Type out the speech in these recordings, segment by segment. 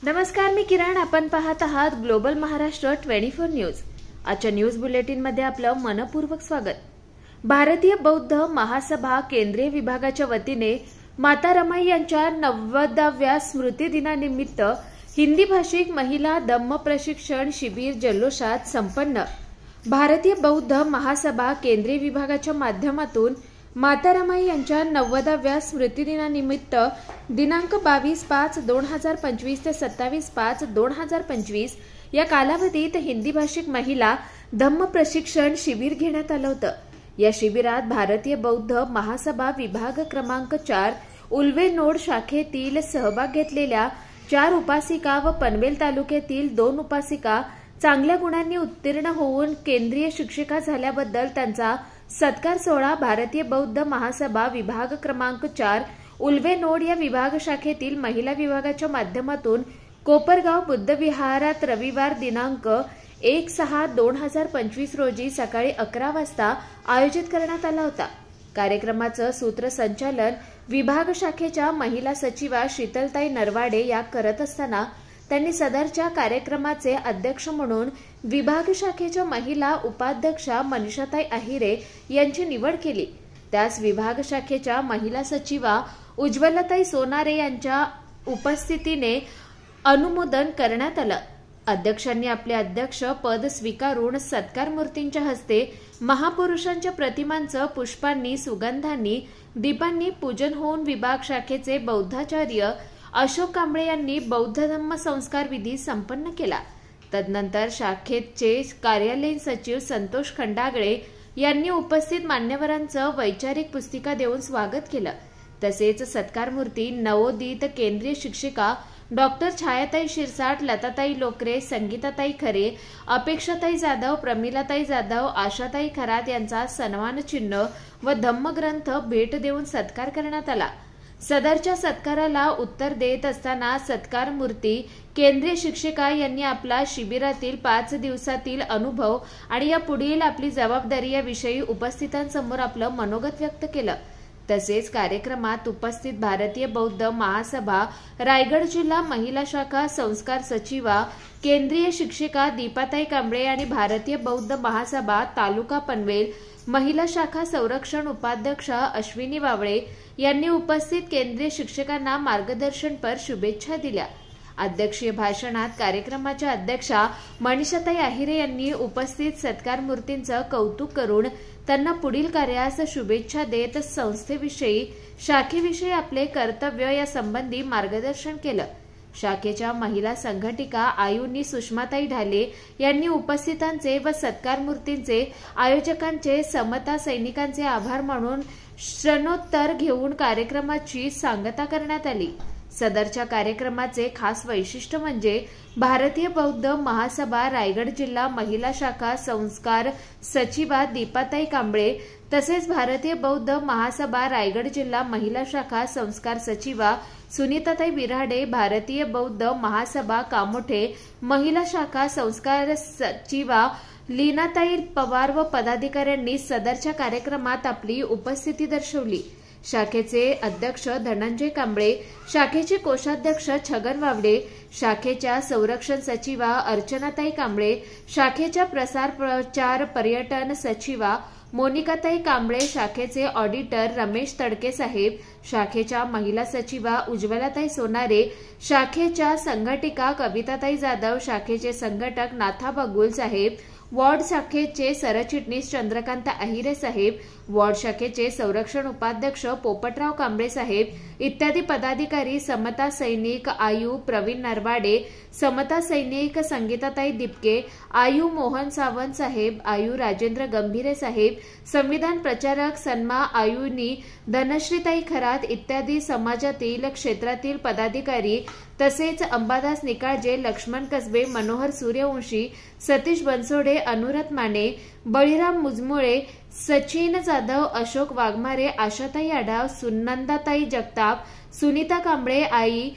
नमस्कार, मी किरण. आपण पाहत आहात ग्लोबल महाराष्ट्र 24 न्यूज. आजच्या न्यूज बुलेटिन मध्ये आपलं मनपूर्वक स्वागत. भारतीय बौद्ध महासभा केंद्रीय विभागाच्या वतीने माता रमाई यांच्या 90व्या स्मृती दिनानिमित्त हिंदी भाषिक महिला धम्म प्रशिक्षण शिबिर जल्लोषात संपन्न. भारतीय बौद्ध महासभा केंद्रीय विभागाच्या माध्यमातून माता रमाई यांच्या 90व्या स्मृतिदिनानिमित्त दिनांक 22/5/2025 ते 27/5/2025 या कालावधीत हिंदी भाषिक महिला धम्म प्रशिक्षण शिबिर घेण्यात आलं होतं. या शिबिरात भारतीय बौद्ध महासभा विभाग क्रमांक 4 उल्वे नोड शाखेतील सहभाग घेतलेल्या 4 उपासिका व पनवेल तालुक्यातील 2 उपासिका चांगल्या गुणांनी उत्तीर्ण होऊन केंद्रीय शिक्षिका झाल्याबद्दल त्यांचा सत्कार सोहळा भारतीय बौद्ध महासभा विभाग क्रमांक 4 उल्वे नोड या विभाग शाखेतील महिला विभागाच्या माध्यमातून कोपरगाव बुद्ध विहारात रविवार दिनांक 1/6/2025 रोजी सकाळी 11 वाजता आयोजित करण्यात आला होता. कार्यक्रमाचं सूत्रसंचालन विभाग शाखेच्या महिला सचिवा शीतलताई नरवाडे या करत असताना त्यांनी सदरच्या कार्यक्रमाचे अध्यक्ष म्हणून विभाग शाखेच्या महिला उपाध्यक्षा मनीषाताई आहिरे यांची निवड केली. त्यास विभाग शाखेच्या महिला सचिवा उज्ज्वलाताई सोनारे यांच्या उपस्थितीने अनुमोदन करण्यात आलं. अध्यक्षांनी आपले अध्यक्ष पद स्वीकारून सत्कार मूर्तींच्या हस्ते महापुरुषांच्या प्रतिमांचं पुष्पांनी, सुगंधांनी, दीपांनी पूजन होऊन विभाग शाखेचे बौद्धाचार्य अशोक कांबळे यांनी बौद्ध धम्म संस्कार विधी संपन्न केला. तदनंतर शाखेचे कार्यालयीन सचिव संतोष खंडागळे यांनी उपस्थित मान्यवरांचं वैचारिक पुस्तिका देऊन स्वागत केलं. तसेच सत्कार मूर्ती नवोदित केंद्रीय शिक्षिका डॉक्टर छायाताई शिरसाट, लताताई लोकरे, संगीताताई खरे, अपेक्षाताई जाधव, प्रमिलाताई जाधव, आशाताई खरात यांचा सन्मान चिन्ह व धम्मग्रंथ भेट देऊन सत्कार करण्यात आला. सदरच्या सत्काराला उत्तर देत असताना सत्कार मूर्ती केंद्रीय शिक्षिका यांनी आपला शिबिरातील 5 दिवसातील अनुभव आणि या पुढील आपली जबाबदारी याविषयी उपस्थितांसमोर आपलं मनोगत व्यक्त केलं. तसेच कार्यक्रमात उपस्थित भारतीय बौद्ध महासभा रायगड जिल्हा महिला शाखा संस्कार सचिवा केंद्रीय शिक्षिका दीपाताई कांबळे आणि भारतीय बौद्ध महासभा तालुका पनवेल महिला शाखा संरक्षण उपाध्यक्षा अश्विनी वावळे यांनी उपस्थित केंद्रीय शिक्षकांना मार्गदर्शनपर शुभेच्छा दिल्या. अध्यक्षीय भाषणात कार्यक्रमाच्या अध्यक्षा मनीषाताई आहिरे यांनी उपस्थित सत्कार मूर्तींचं कौतुक करून त्यांना पुढील कार्यास शुभेच्छा देत संस्थेविषयी, शाखेविषयी आपले कर्तव्य यासंबंधी मार्गदर्शन केलं. शाखेच्या महिला संघटिका आयुनी सुषमाताई ढाले यांनी उपस्थितांचे व सत्कार मूर्तींचे आयोजकांचे, समता सैनिकांचे आभार मानून क्षणोत्तर घेऊन कार्यक्रमाची सांगता करण्यात आली. सदरच्या कार्यक्रमाचे खास वैशिष्ट्य म्हणजे भारतीय बौद्ध महासभा रायगड जिल्हा महिला शाखा संस्कार सचिवा दीपाताई कांबळे तसेच भारतीय बौद्ध महासभा रायगड जिल्हा महिला शाखा संस्कार सचिवा सुनीताताई बिराडे, भारतीय बौद्ध महासभा कामोठे महिला शाखा संस्कार सचिवा लीनाताई पवार व पदाधिकाऱ्यांनी सदरच्या कार्यक्रमात आपली उपस्थिती दर्शवली. शाखेचे अध्यक्ष धनंजय कांबळे, शाखेचे कोषाध्यक्ष छगन वावडे, शाखेच्या संरक्षण सचिवा अर्चनाताई कांबळे, शाखेच्या प्रसार प्रचार पर्यटन सचिवा मोनिकाताई कांबळे, शाखेचे ऑडिटर रमेश तडके साहेब, शाखेच्या महिला सचिवा उज्ज्वलाताई सोनारे, शाखेच्या संघटिका कविताताई जाधव, शाखेचे संघटक नाथा बगुल साहेब, वॉर्ड शाखेचे सरचिटणीस चंद्रकांत आहिरे साहेब, वॉर्ड शाखेचे संरक्षण उपाध्यक्ष पोपटराव कांबळे साहेब इत्यादी पदाधिकारी, समता सैनिक आयु प्रवीण नरवाडे, समता सैनिक संगीताताई दिपके, आयु मोहन सावंत साहेब, आयु राजेंद्र गंभीरे साहेब, संविधान प्रचारक सन्मा आयुनी धनश्रीताई खरात इत्यादी समाजातील क्षेत्रातील पदाधिकारी तसेच अंबादास निकाळजे, लक्ष्मण कसबे, मनोहर सूर्यवंशी, सतीश बनसोडे, अनुराध माने, बळीराम मुजमुळे, सचिन जाधव, अशोक वाघमारे, आशाताई आढाव, सुनंदाताई जगताप, सुनीता कांबळे आई,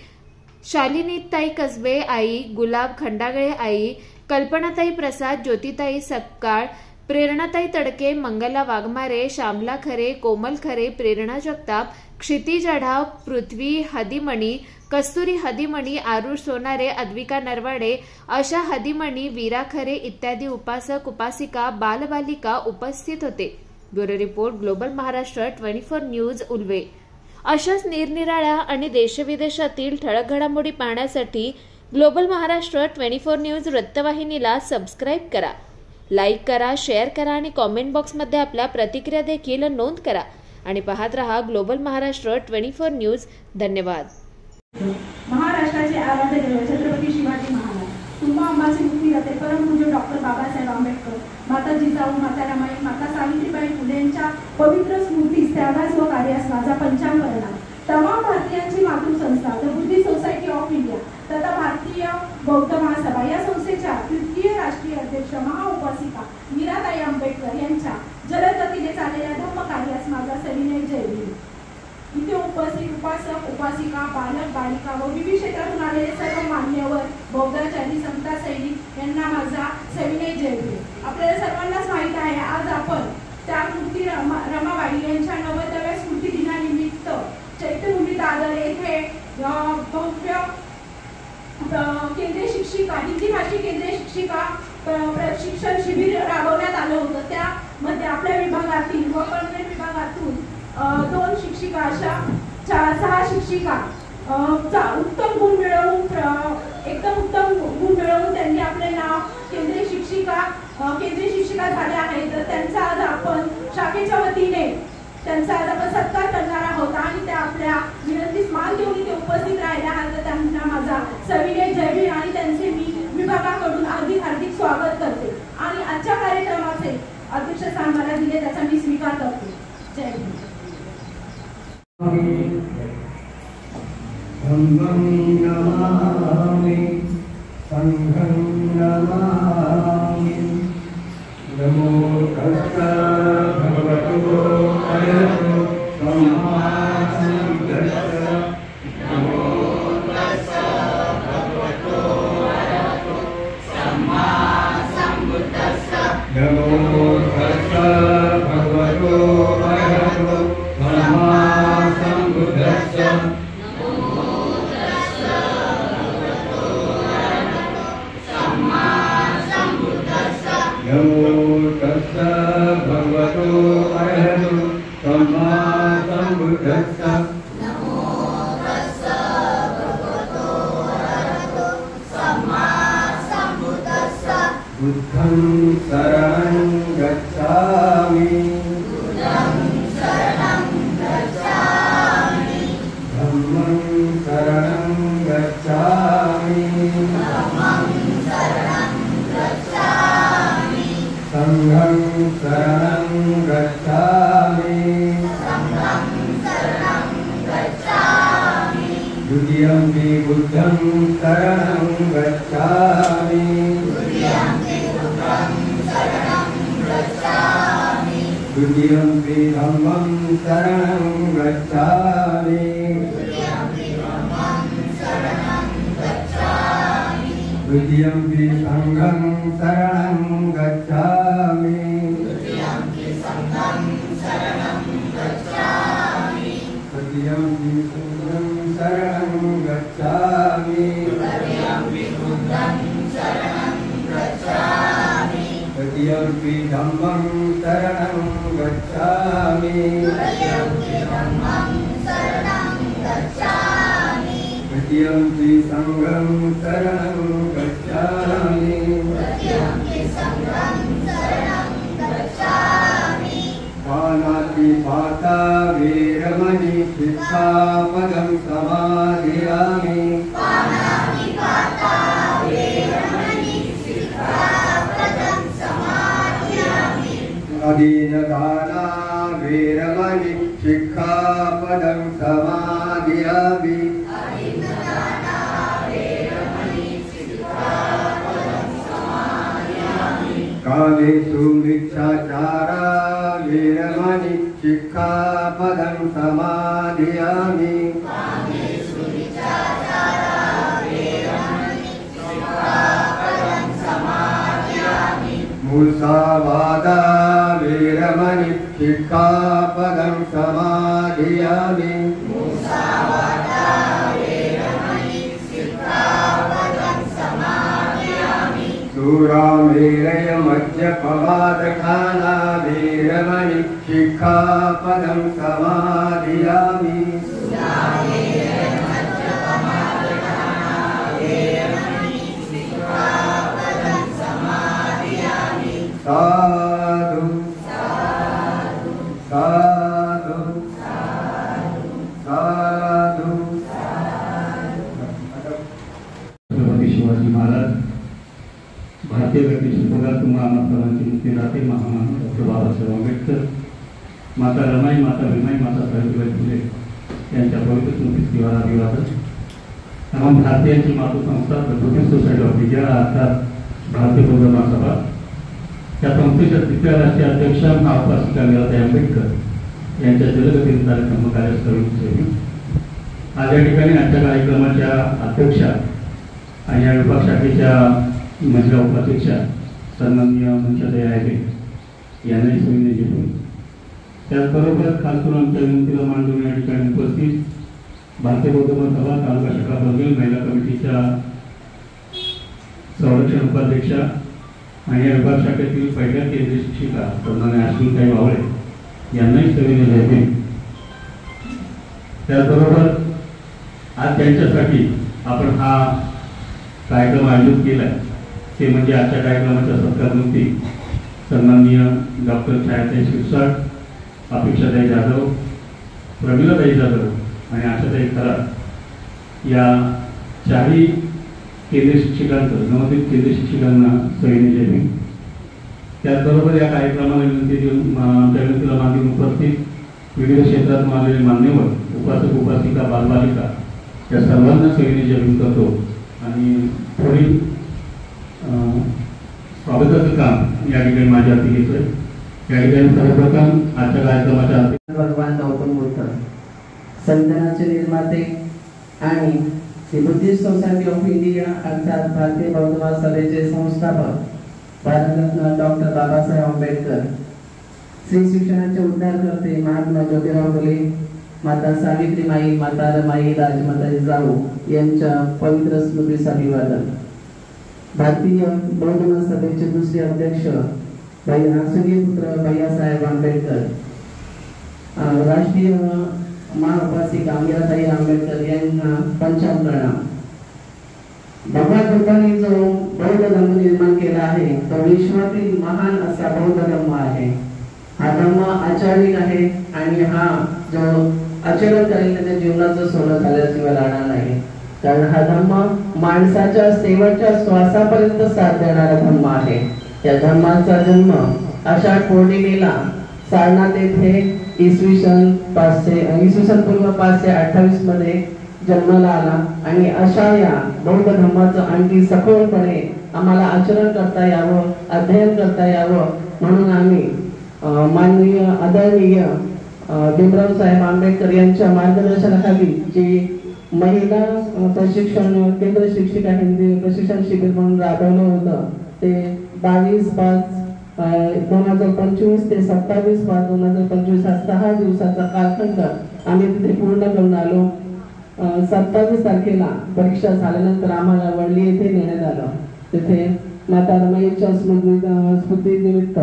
शालिनीताई कसबे आई, गुलाब खंडागळे आई, कल्पनाताई प्रसाद, ज्योतिताई सपकाळ, प्रेरणाताई तडके, मंगला वाघमारे, श्यामला खरे, कोमल खरे, प्रेरणा जगताप, क्षितिज आढाव, पृथ्वी हदिमणी, कस्तुरी हदिमणी, आरुष सोनारे, अद्विका नरवाडे अशा हदिमणी, वीरा खरे इत्यादी उपासक उपासिका बालबालिका उपस्थित होते। Bureau report, global Maharashtra 24 news, Ulwe. अशाच निरनिराळ्या आणि देशविदेशातील ठळक घडामोडी पाहण्यासाठी ग्लोबल महाराष्ट्र 24 न्यूज वृत्तवाहिनीला सबस्क्राईब करा, लाईक करा, शेअर करा आणि कॉमेंट बॉक्समध्ये आपल्या प्रतिक्रिया देखील नोंद करा आणि पाहत रहा ग्लोबल महाराष्ट्र 24 न्यूज। धन्यवाद। महाराष्ट्राचे आराध्य दैवत छत्रपती शिवाजी महाराज, तुंबा अंबाचे मुक्तिदाते परमपूज्य डॉक्टर बाबासाहेब आंबेडकर, माता जिजाऊ, माता रमाई, माता सावित्रीबाई फुले यांच्या पवित्र स्मृतीस, त्यागास व कार्यास माझा पंचांग प्रणाम। तमाम भारतीयांची मातृसंस्था the Buddhist Society of India तथा भारतीय बौद्ध महासभा या संस्थेच्या तृतीय राष्ट्रीय अध्यक्ष महाउपासिका मीराताई आंबेडकर यांच्या जलदगतीने चाललेल्या धम्म कार्यास माझा सविनय जयभीम। इथे उपस्थित उपासक उपासिका, बालक बालिका व विविध क्षेत्रातून आलेले सर्व मान्यवर, बौद्धाचारी, समता सैनिक यांना माझा सविनय जयभीम। आपल्याला सर्वांनाच माहित आहे, आज आपण त्या मूर्ती रमाबाई यांच्या 90व्या स्मृती दिनानिमित्त चैत्यभूमी दादर येथे भव्य केंद्रीय शिक्षिका, हिंदी भाषी केंद्रीय शिक्षिका प्रशिक्षण शिबिर राबवण्यात आलं होतं। त्यामध्ये आपल्या विभागातील व पनवेल विभागातून 2 शिक्षिका अशा 6 शिक्षिका उत्तम गुण मिळवून एकदम उत्तम गुण मिळवून त्यांनी आपले नाव केंद्रीय शिक्षिका झाल्या आहेत। तर त्यांचा आज आपण शाखेच्या वतीने त्यांचा आज आपण सत्कार करणार आहोत आणि त्या आपल्या विनंतीस मान देऊन इथे उपस्थित राहिल्या आहेत। तर त्यांना माझा सविनय जयभीम आणि त्यांचे मी विभागाकडून हार्दिक स्वागत करते आणि आजच्या कार्यक्रमाचे अध्यक्षस्थान मला दिले त्याचा मी स्वीकार करते। जय हिंद। धम्मं नमामि, संघं नमामि, नमो तस्सा भगवतो अरहतो सम्मा सम्बुद्धास्सा, नमो तस्सा भगवतो अरहतो सम्मा सम्बुद्धास्सा, नमो तस्सा भगवतो अरहतो सम्मा सम्बुद्धास्सा, नमो तस्सा भगवतो अरहतो सम्मा सम्बुद्धास्सा, नमो तस्सा भगवतो अरहतो सम्मा सम्बुद्धास्सा, बुद्धं शरणं गच्छामि, बुद्धं शरणं गच्छामि, धम्मं शरणं गच्छामि, धम्मं शरणं गच्छामि, संघं शरणं गच्छामि, संघं शरणं गच्छामि, द्वितीयंपि बुद्धं शरणं गच्छामि, द्वितीयंपि बुद्धं शरणं गच्छामि, द्वितीयंपि धम्मं शरणं गच्छामि, द्वितीयंपि धम्मं शरणं गच्छामि, द्वितीयंपि संघं शरणं गच्छामि, द्वितीयंपि संघं शरणं गच्छामि, तृतीयंपि बुद्धं शरणं गच्छामि, तृतीयंपि बुद्धं शरणं गच्छामि, तृतीयंपि धम्मं शरणं गच्छामि, तृतीयंपि धम्मं शरणं गच्छामि, तृतीयंपि संघं शरणं गच्छामि, तृतीयंपि संघं शरणं गच्छामि, पानातिपाता वेरमणि सिक्खापदं समादयामि, पानातिपाता वेरमणि सिक्खापदं समादयामि, अदीनदाना वेरमणि सिक्खापदं समादयामि, अदीनदाना वेरमणि सिक्खापदं समादयामि, कामेषु मिथ्याचारा वेरमणि सिक्खापदं समादयामि, कामेषु मिथ्याचारा वेरमणि सिक्खापदं समादयामि, मुसावादा वीरमणि शिक्षापदं समाधियामि सूरामेरय मद्यपवादखाना वीरमणि शिक्षापदं समाधियामि साधु साधु साधु छत्रपती शिवाजी महाराज भारतीय घटनेशिल्पकार तुम्हाला सर्वांची मुक्तीदाते महामानव डॉक्टर बाबासाहेब आंबेडकर, माता रमाई, माता भीमाई, माता सावित्रीबाई फुले यांच्या पवित्र स्मृतीस दिवाळा अभिवादन. तमाम भारतीयांची मातृसंस्था the Buddhist Society of India अर्थात भारतीय बौद्ध महासभा या संस्थेच्या तिसऱ्या राष्ट्रीय अध्यक्षा उपासिका मीराताई आंबेडकर यांच्या जलगतीन कार्यक्रम कार्यस्थळी आज या ठिकाणी आजच्या कार्यक्रमाच्या अध्यक्षा आणि या विभाग शाखेच्या महिला उपाध्यक्षा सन्माननीय मंचाताई आहे यांनाही सोयीने घेऊन त्याचबरोबर खासकरून आमच्या विनंतीला मान देऊन या ठिकाणी उपस्थित भारतीय बौद्ध महासभा तालुका शाखा बंगेल महिला कमिटीच्या संरक्षण उपाध्यक्षा आणि या विभाग शाखेतील पहिल्या केंद्रीय शिक्षिका सन्माननीय अश्विनीताई वावळे यांनाही सोयीने घ्यावे. त्याचबरोबर आज त्यांच्यासाठी आपण हा कार्यक्रम आयोजित केला ते म्हणजे आजच्या कार्यक्रमाच्या सत्कारमूर्ती सन्माननीय डॉक्टर छायाताई शिरसाट, अपेक्षाताई जाधव, प्रमिलाताई जाधव आणि आशाताई खरात या चारही केंद्रीय शिक्षकांचं नवोदित केंद्रीय शिक्षकांना सोयीने द्यावी. त्याचबरोबर या कार्यक्रमाला विनंती देऊन आमच्या विनंतीला मान देऊन उपस्थित विविध क्षेत्रातून आलेले मान्यवर, उपासक उपासिका, बालबालिका या सर्वांना सोयीने जेवण करतो आणि पुढील स्वागताचं काम या ठिकाणी माझ्या हाती घेतोय. या ठिकाणी सर्वप्रथम आजच्या कार्यक्रमाच्या भगवान गौतम बुद्ध संविधानाचे निर्माते आणि बुद्धिस्ट सोसायटी ऑफ इंडिया अर्थात भारतीय बौद्ध महासभेचे संस्थापक भारतरत्न डॉक्टर बाबासाहेब आंबेडकर, स्त्री शिक्षणाचे उद्धारकर्ते महात्मा ज्योतिराव फुले, माता सावित्रीबाई, माता रमाई, राजमाता जिजाऊ यांच्या पवित्र स्मृतीस अभिवादन. भारतीय बौद्ध महासभेचे दुसरे अध्यक्ष सूर्यपुत्र भैयासाहेब आंबेडकर, राष्ट्रीय महाउपासिका मीराताई आंबेडकर यांना पंचाम प्रणाम. भगवान बुद्धांनी जो बौद्ध धर्म निर्माण केला आहे तो विश्वातील महान असा बौद्ध धर्म आहे. हा धर्म आचार्य आहे आणि हा जो आचरण करेल त्याच्या जीवनाचं सोनं झाल्याशिवाय राहणार नाही. कारण हा धर्म माणसाच्या शेवटच्या श्वासापर्यंत साथ देणारा धर्म आहे. या धर्माचा जन्म आषाढ पौर्णिमेला सारनाथ येथे इसवी सन पूर्व 528 मध्ये जन्माला आला आणि अशा या बौद्ध धर्माचं आणखी सखोलपणे आम्हाला आचरण करता यावं, अध्ययन करता यावं म्हणून आम्ही माननीय आदरणीय भीमराव साहेब आंबेडकर यांच्या मार्गदर्शनाखाली जी महिला प्रशिक्षण केंद्र शिक्षिका हिंदी प्रशिक्षण शिबिर म्हणून राबवलं होतं ते 22/5/2025 ते 27/5/2025 हा 6 दिवसाचा कालखंड आम्ही तिथे पूर्ण करून आलो. 27 तारखेला परीक्षा झाल्यानंतर आम्हाला वडली येथे नेण्यात आलं. तिथे माता रमाईच्या स्मृती निमित्त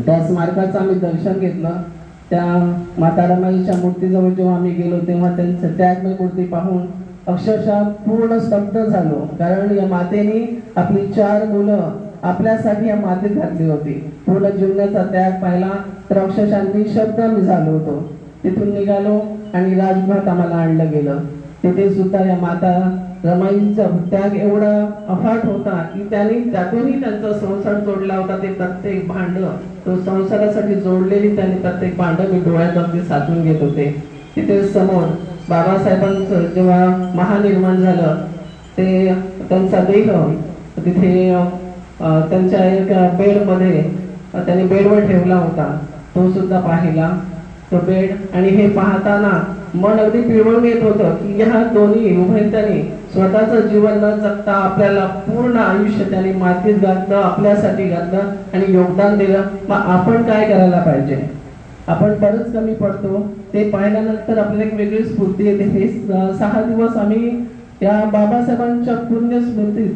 त्या स्मारकाचं आम्ही दर्शन घेतलं. त्या माता रमाईच्या मूर्तीजवळ जेव्हा आम्ही गेलो तेव्हा त्यांचं त्यागमय मूर्ती पाहून अक्षरशः पूर्ण स्तब्ध झालो. कारण या मातेने आपली 4 मुलं आपल्यासाठी या मातीत घातली होती. पूर्ण जीवनाचा त्याग पाहिला तर अक्षरशः निशब्द मी झालो होतो. तिथून निघालो आणि राजघाट आम्हाला आणलं गेलं. तिथे सुद्धा या माता रमाईंचा त्याग एवढा अफाट होता की त्यातूनही त्यांचा संसार जोडला होता. ते प्रत्येक भांड तो संसारासाठी जोडलेली त्यांनी प्रत्येक भांड मी डोळ्यात अगदी साचून घेत होते. तिथे समोर बाबासाहेबांचं जेव्हा महानिर्माण झालं ते त्यांचा देह तिथे त्यांच्या एका बेडमध्ये त्यांनी बेडवर ठेवला होता. तो सुद्धा पाहिला तो बेड. आणि हे पाहताना मन अगदी पिळवून येत होतं की ह्या दोन्ही उभयतांनी स्वतःचं जीवन न जगता आपल्याला पूर्ण आयुष्य त्यांनी मातीत घातलं, आपल्यासाठी घातलं आणि योगदान दिलं. मग आपण काय करायला पाहिजे? आपण बरंच कमी पडतो. ते पाहिल्यानंतर आपल्याला एक वेगळी स्फूर्ती येते. हे 6 दिवस आम्ही या बाबासाहेबांच्या पुण्य स्मृतीत,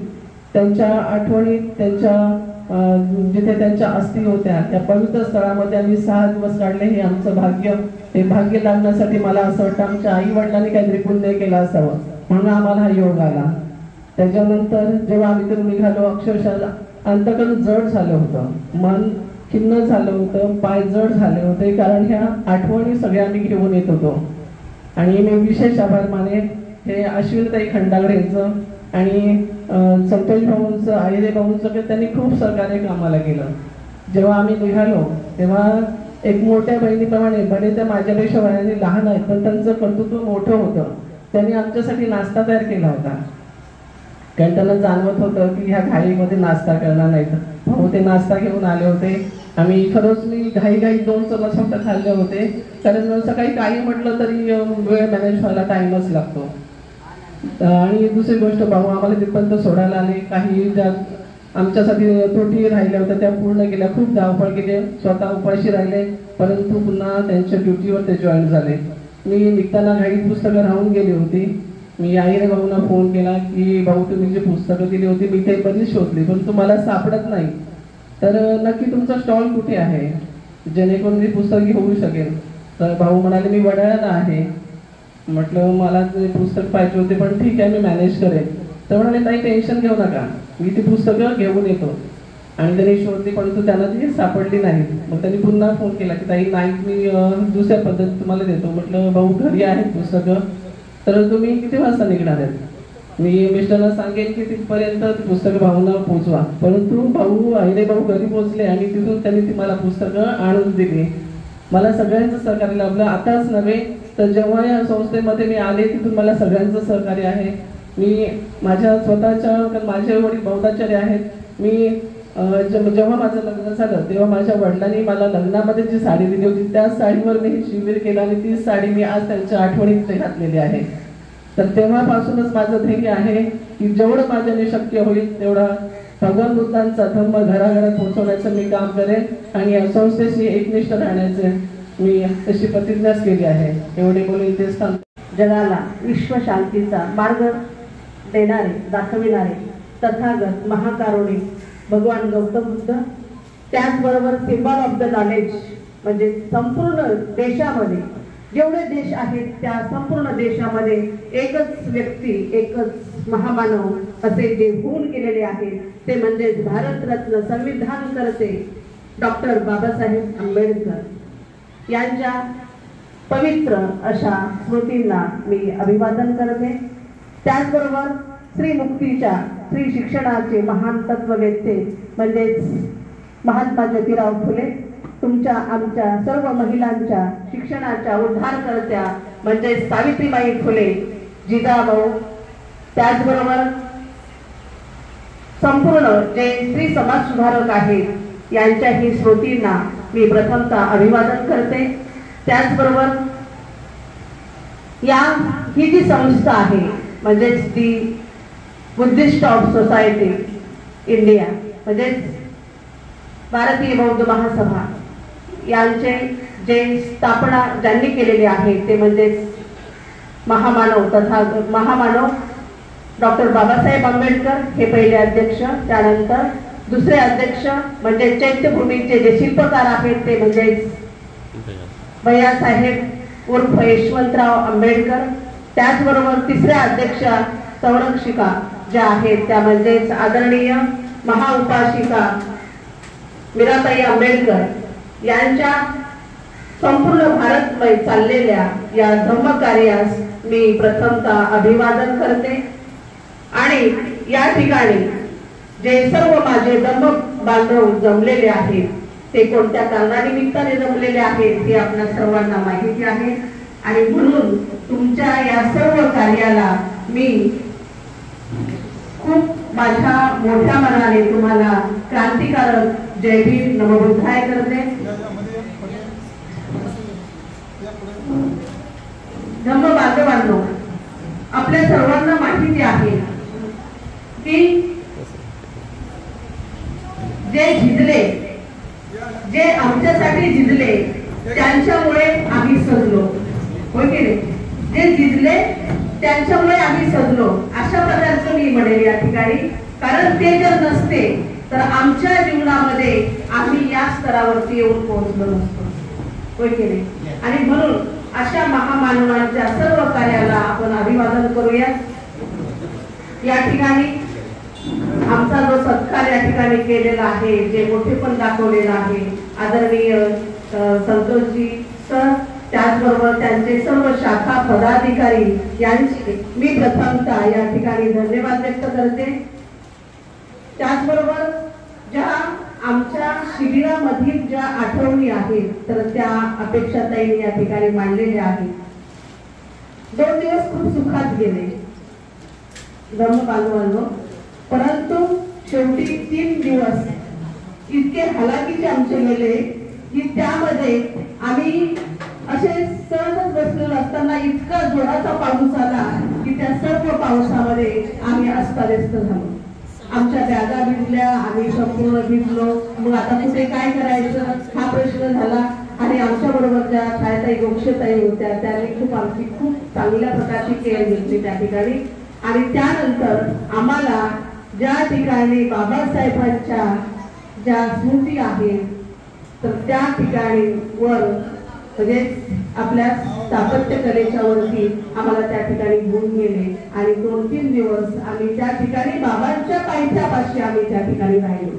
त्यांच्या आठवणीत, त्यांच्या जिथे त्यांच्या अस्थी होत्या त्या पवित्र स्थळामध्ये आम्ही 6 दिवस काढले. हे आमचं भाग्य. हे भाग्य लागण्यासाठी मला असं वाटतं आमच्या आई वडिलांनी काहीतरी पुण्य केलं असावं, म्हणून आम्हाला हा योग आला. त्याच्यानंतर जेव्हा आम्ही इथून निघालो, अक्षरशः अंतकरण जड झालं होतं, मन खिन्न झालं होतं, पाय जड झाले होते, कारण ह्या आठवणी सगळ्या आम्ही घेऊन येत होतो. आणि मी विशेष आभार माने हे अश्विनताई खंडागरेंचं आणि संतोष भाऊंचं, आहिरे भाऊंचं, त्यांनी खूप सहकार्य कामाला केलं. जेव्हा आम्ही निघालो तेव्हा एक मोठ्या बहिणीप्रमाणे, भले त्या माझ्यापेक्षा वयाने लहान आहेत पण त्यांचं कर्तृत्व मोठं होतं. त्यांनी आमच्यासाठी नाश्ता तयार केला होता, कारण त्यांना जाणवत होतं की ह्या घाईमध्ये नाश्ता करणार नाहीत. भाऊ ते नाश्ता घेऊन आले होते. आम्ही खरंच मी घाई 2 चमच फक्त खाल्ले होते, कारण सकाळी काही म्हटलं तरी वेळ मॅनेज व्हायला टाइमच लागतो. आणि दुसरी गोष्ट, भाऊ आम्हाला तिथपर्यंत सोडायला आले. काही ज्या आमच्यासाठी त्रुटी राहिल्या होत्या त्या पूर्ण केल्या. खूप धावपळ केली, स्वतः उपाशी राहिले, परंतु पुन्हा त्यांच्या ड्युटीवर ते जॉईन झाले. मी निघताना घाईत पुस्तकं राहून गेली होती. मी आईने भाऊंना फोन केला की भाऊ तुम्ही जी पुस्तकं दिली होती मी ते बरीच शोधली पण तुम्हाला सापडत नाही, तर नक्की तुमचा स्टॉल कुठे आहे जेणेकरून मी पुस्तक घेऊ शकेल. तर भाऊ म्हणाले मी वडाळ्याला आहे. म्हटलं मला ते पुस्तक पाहिजे होते पण ठीक आहे मी मॅनेज करेन. तर म्हणाले ताई टेन्शन घेऊ नका, मी ती पुस्तकं घेऊन येतो. आणि त्यांनी शोधली परंतु त्यांना ती सापडली नाही. मग त्यांनी पुन्हा फोन केला की ताई नाही मी दुसऱ्या पद्धतीत तुम्हाला देतो. म्हटलं भाऊ घरी आहेत पुस्तकं, तर तुम्ही किती वाजता निघणार आहेत? मी मिस्टरला सांगेन की तिथपर्यंत पुस्तकं भाऊंना पोचवा. परंतु भाऊ आईने भाऊ घरी पोचले आणि तिथून त्यांनी ती मला पुस्तकं आणून दिली. मला सगळ्यांचं सहकार्य लाभलं. आताच नव्हे तर जेव्हा या संस्थेमध्ये मी आले तिथून मला सगळ्यांचं सहकार्य आहे. मी माझ्या स्वतःच्या, माझे वडील बौद्धाचार्य आहेत. मी जेव्हा माझं लग्न झालं तेव्हा माझ्या वडिलांनी मला लग्नामध्ये जी साडी दिली होती त्याच साडीवर मी शिबिर केलं आणि तीच साडी मी आज त्यांच्या आठवणीत घातलेली आहे. तर तेव्हापासूनच माझं ध्येय आहे की जेवढं माझ्याने शक्य होईल तेवढा भगवान बुद्धांचा धम्म घराघरात पोहोचवण्याचं मी काम करेन आणि या संस्थेशी एकनिष्ठ राहण्याचे मी तशी प्रतिज्ञाच केली आहे. एवढे बोलून इथेच थांबतो. जगाला विश्वशांतीचा मार्ग देणारे, दाखविणारे तथागत महाकारुणिक भगवान गौतम बुद्ध, त्याचबरोबर सिम्बॉल ऑफ द नॉलेज म्हणजे संपूर्ण देशामध्ये जेवढे देश आहेत त्या संपूर्ण देशामध्ये एकच व्यक्ती, एकच महामानव असे जे होऊन गेलेले आहेत ते म्हणजे भारतरत्न संविधानकर्ते डॉक्टर बाबासाहेब आंबेडकर यांच्या पवित्र अशा स्मृतींना मी अभिवादन करते. त्याचबरोबर श्री मुक्तीच्या, श्री शिक्षणाचे महान तत्ववेत्ते म्हणजेच महात्मा ज्योतिराव फुले, तुमच्या आमच्या सर्व महिलांच्या शिक्षणाच्या उद्धारकर्त्या म्हणजे सावित्रीबाई फुले, जिजाभाऊ, त्याचबरोबर संपूर्ण जे श्री समाज सुधारक आहेत यांच्याही स्मृतींना मी प्रथमतः अभिवादन करते. त्याचबरोबर ही जी संस्था आहे म्हणजेच दी बुद्धिस्ट ऑफ सोसायटी इंडिया म्हणजेच भारतीय बौद्ध महासभा यांचे जे स्थापना ज्यांनी केलेली आहे ते म्हणजे महामानव तथा महामानव डॉक्टर बाबासाहेब आंबेडकर हे पहिले अध्यक्ष. त्यानंतर दुसरे अध्यक्ष म्हणजे चैत्यभूमीचे जे शिल्पकार आहेत ते म्हणजे भैयासाहेब उर्फ यशवंतराव आंबेडकर. त्याचबरोबर तिसऱ्या अध्यक्षा संरक्षिका ज्या आहेत त्या म्हणजेच आदरणीय महाउपासिका मीराताई आंबेडकर यांच्या संपूर्ण भारतमय चाललेल्या या धम्मकार्यास मी प्रथमतः अभिवादन करते. आणि या ठिकाणी जे सर्व माझे धम्म बांधव जमलेले आहेत ते कोणत्या कारणानिमित्ताने जमलेले आहेत हे आपल्या सर्वांना माहिती आहे. आणि म्हणून तुमच्या या सर्व कार्याला मी खूप माझ्या मोठ्या मनाने तुम्हाला क्रांतिकारक जय भीम नमोबुद्धाय करते. धम्म बांधवांनो, आपल्या सर्वांना माहिती आहे की जे झिजले, जे आमच्यासाठी झिजले त्यांच्यामुळे आम्ही सजलो, होय की नाही? जे झिजले त्यांच्यामुळे आम्ही सजलो अशा प्रकारचं मी म्हणेल या ठिकाणी. कारण ते जर नसते तर आमच्या जीवनामध्ये आम्ही या स्तरावरती येऊन पोहोचलो नसतो, होय की नाही? आणि म्हणून अशा महामानवांच्या सर्व कार्याला आपण अभिवादन करूया. या ठिकाणी आमचा जो सत्कार या ठिकाणी केलेला आहे, जे मोठेपण दाखवलेलं आहे आदरणीय संतोषजी सर, त्याचबरोबर त्यांचे सर्व शाखा पदाधिकारी यांचे मी प्रथमतः या ठिकाणी धन्यवाद व्यक्त करते. त्याचबरोबर ज्या आमच्या शिबिरामधील ज्या आठवणी आहेत तर त्या अपेक्षाताईंनी या ठिकाणी मांडलेल्या आहेत. 2 दिवस खूप सुखात गेले धम्म बांधवांनो, परंतु शेवटी 3 दिवस इतके हालाकीचे आमचे गेले की त्यामध्ये आम्ही असे सहजच बसलेलो असताना इतका जोराचा पाऊस आला की त्या सर्व पावसामध्ये आम्ही अस्ताव्यस्त झालो. आमच्या बॅगा भिजल्या, आम्ही संपूर्ण भिजलो. मग आता कुठे काय करायचं हा प्रश्न झाला. आणि आमच्या बरोबर ज्या छायाताई गोक्षताई होत्या त्यांनी आमची खूप चांगल्या प्रकारची केअर घेतली त्या ठिकाणी. आणि त्यानंतर आम्हाला ज्या ठिकाणी बाबासाहेबांच्या ज्या स्मृती आहेत तर त्या ठिकाणी वर म्हणजे आपल्या स्थापत्य कलेच्या वरती आम्हाला त्या ठिकाणी घेऊन गेले. आणि 2-3 दिवस आम्ही त्या ठिकाणी बाबांच्या पायथ्यापाशी आम्ही त्या ठिकाणी राहिलो.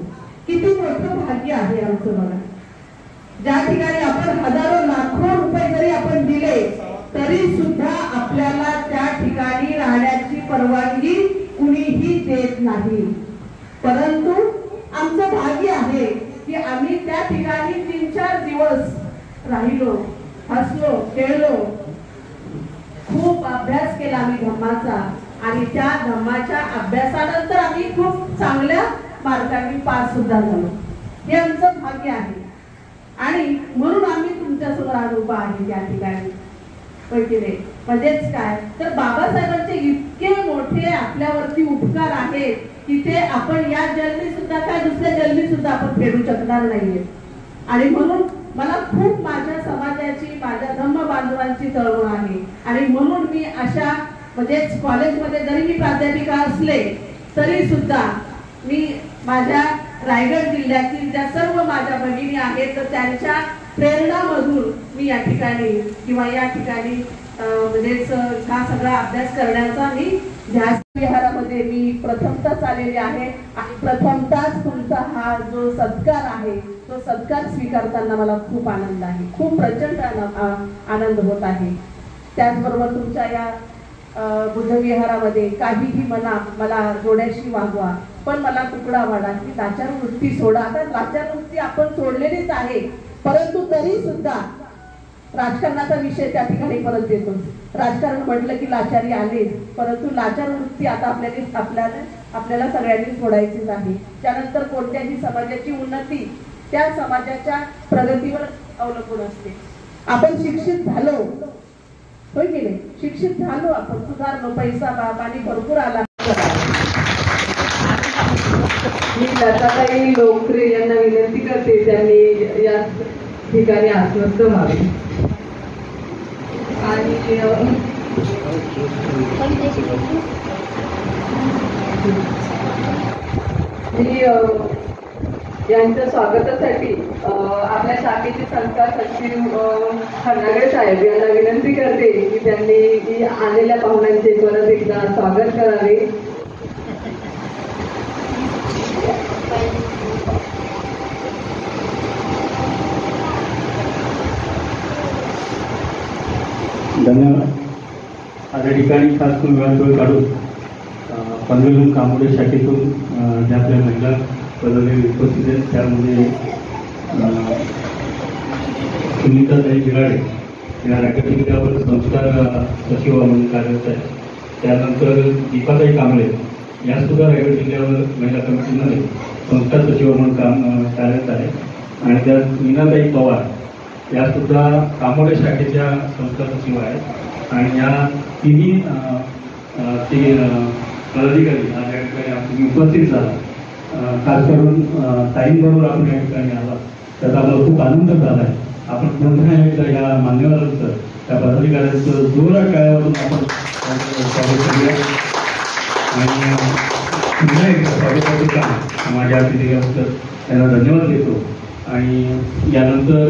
किती मोठं भाग्य आहे आमचं बघा. ज्या ठिकाणी आपण हजारो लाखो रुपये जरी आपण दिले तरी सुद्धा आपल्याला त्या ठिकाणी राहण्याची परवानगी कुणीही देत नाही. परंतु आमचं भाग्य आहे की आम्ही त्या ठिकाणी 3-4 दिवस राहिलो, हसलो, खेळलो, खूप अभ्यास केला आम्ही धम्माचा. आणि त्या धम्माच्या अभ्यासानंतर आम्ही खूप चांगल्या मार्गाने पास सुद्धा झालो. हे आमचं भाग्य आहे. आणि म्हणून आम्ही तुमच्यासमोर आज उभा आहे त्या ठिकाणी, म्हणजेच काय तर बाबासाहेबांचे इतके मोठे आपल्यावरती उपकार आहेत की ते आपण या जन्मी सुद्धा काय दुसऱ्या जन्मी सुद्धा आपण फेडू शकणार नाहीये. आणि म्हणून मला खूप माझ्या समाजाची, माझ्या धम्म बांधवांची चळवळ आहे. आणि म्हणून मी अशा म्हणजेच कॉलेजमध्ये जरी मी प्राध्यापिका असले तरी सुद्धा मी माझ्या रायगड जिल्ह्यातील ज्या सर्व माझ्या भगिनी आहेत तर त्यांच्या प्रेरणामधून मी या ठिकाणी किंवा या ठिकाणी म्हणजेच हा सगळा अभ्यास करण्याचा मी ध्यास विहारामध्ये मी प्रथमतःच आलेले आहे. प्रथमतःच तुमचा हा जो सत्कार आहे तो सत्कार स्वीकारताना मला खूप आनंद आहे, खूप प्रचंड आनंद होत आहे. त्याचबरोबर तुमच्या या बुद्धविहारामध्ये काहीही मला जोड्याशी वागवा, पण मला तुकडा वाढा की लाचार वृत्ती सोडा. आता लाचार वृत्ती आपण सोडलेलीच आहे, परंतु तरी सुद्धा राजकारणाचा विषय त्या ठिकाणी परत येतो. राजकारण म्हटलं की लाचारी आले, परंतु लाचार वृत्ती आता आपल्याला सगळ्यांनी सोडायचीच आहे. त्यानंतर कोणत्याही समाजाची उन्नती त्या समाजाच्या प्रगतीवर अवलंबून असते. आपण शिक्षित झालो, होय की नाही? शिक्षित झालो, आपण सुधारलो, पैसा पाणी भरपूर आला. मी लताताई लोकरे यांना विनंती करते त्यांनी या ठिकाणी आश्वस्त व्हावे. आणि मी यांच्या स्वागतासाठी आपल्या शाखेचे संस्कार सचिव खंडागळे साहेब यांना विनंती करते की त्यांनी आलेल्या पाहुण्यांचे परत एकदा स्वागत करावे. धन्यवाद. आता ठिकाणी खास करून वेळ काढून पनवेलहून कामोडे शाखेतून ज्या आपल्या महिला पदवी उपस्थित आहेत त्यामध्ये सुनीताताई बिराडे या रायगड जिल्ह्यावर संस्कार सचिव म्हणून कार्यरत आहेत. त्यानंतर दीपाताई कांबळे यासुद्धा रायगड जिल्ह्यावर महिला कमिटीमध्ये संस्कार सचिव म्हणून कार्यरत आहे. आणि त्यात मीनाताई पवार यासुद्धा कामोडे शाखेच्या संस्कार सचिव आहेत. आणि या तिन्ही पदाधिकारी आज या ठिकाणी आपण उपस्थित झाला, खास करून ताईंबरोबर आपण या ठिकाणी आला त्याचा आम्हाला खूप आनंद झाला आहे. आपण पुन्हा एकदा या मान्यवरांचं त्या पदाधिकाऱ्यांचं जोरात टाळ्यावरून आपण स्वागत करूया आणि पुन्हा एकदा स्वागताचं काम माझ्या अतिथीबद्दल त्यांना धन्यवाद देतो. आणि यानंतर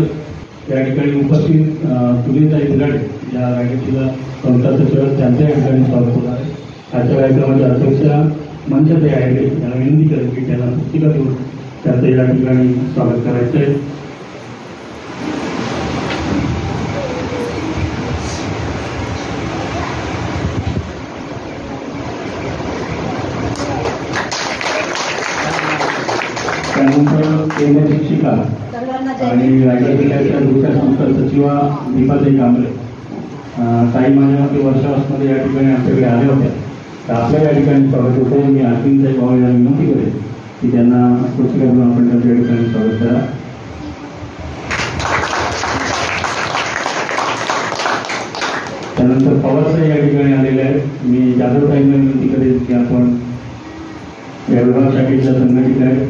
या ठिकाणी उपस्थित सुनीताई बिराडे या रायगडच्या संस्था सचिव त्यांच्या या ठिकाणी स्वागत होणार आहे. आजच्या कार्यक्रमाच्या अध्यक्षा मंचताई आहे यांना विनंती करेन की त्यांना पुस्तिका देऊन त्यांचं या ठिकाणी स्वागत करायचं आहे. त्यानंतर केंद्र शिक्षिका आणि रायगड जिल्ह्याच्या दुसऱ्या संस्था सचिवा दीपाताई कांबळे ताई माझ्यामध्ये वर्षावासमध्ये या ठिकाणी आमच्याकडे आल्या होत्या, तर आपल्या या ठिकाणी स्वागत होते. मी अश्विनताई भाऊ यांना विनंती करेन की त्यांना पुस्तिका देऊन आपण त्यांच्या या ठिकाणी स्वागत करा. त्यानंतर पवारसाहेब या ठिकाणी आलेले आहेत. मी जाधवताईंना विनंती करेन की आपण या विभाग शाखेच्या संघटित आहेत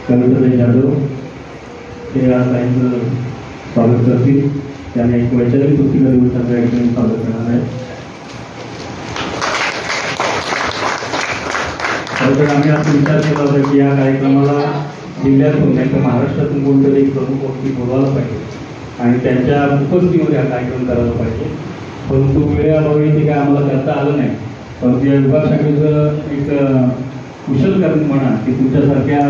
कविताताई जाधव ते आज ताईंचं स्वागत करतील. त्याने एक वैचारिक पुस्तिका देऊन त्यांच्या या ठिकाणी स्वागत करणार आहे. तर आम्ही असं विचार केला होता की या कार्यक्रमाला जिल्ह्यातून नाही तर महाराष्ट्रातून कोणतरी एक प्रमुख व्यक्ती बोलवायला पाहिजे आणि त्यांच्या उपस्थितीमध्ये हा कार्यक्रम करायला पाहिजे, परंतु वेळेअभावी ते काय आम्हाला करता आलं नाही. परंतु या विभाग शाखेचं एक कुशल कारण म्हणा की तुमच्यासारख्या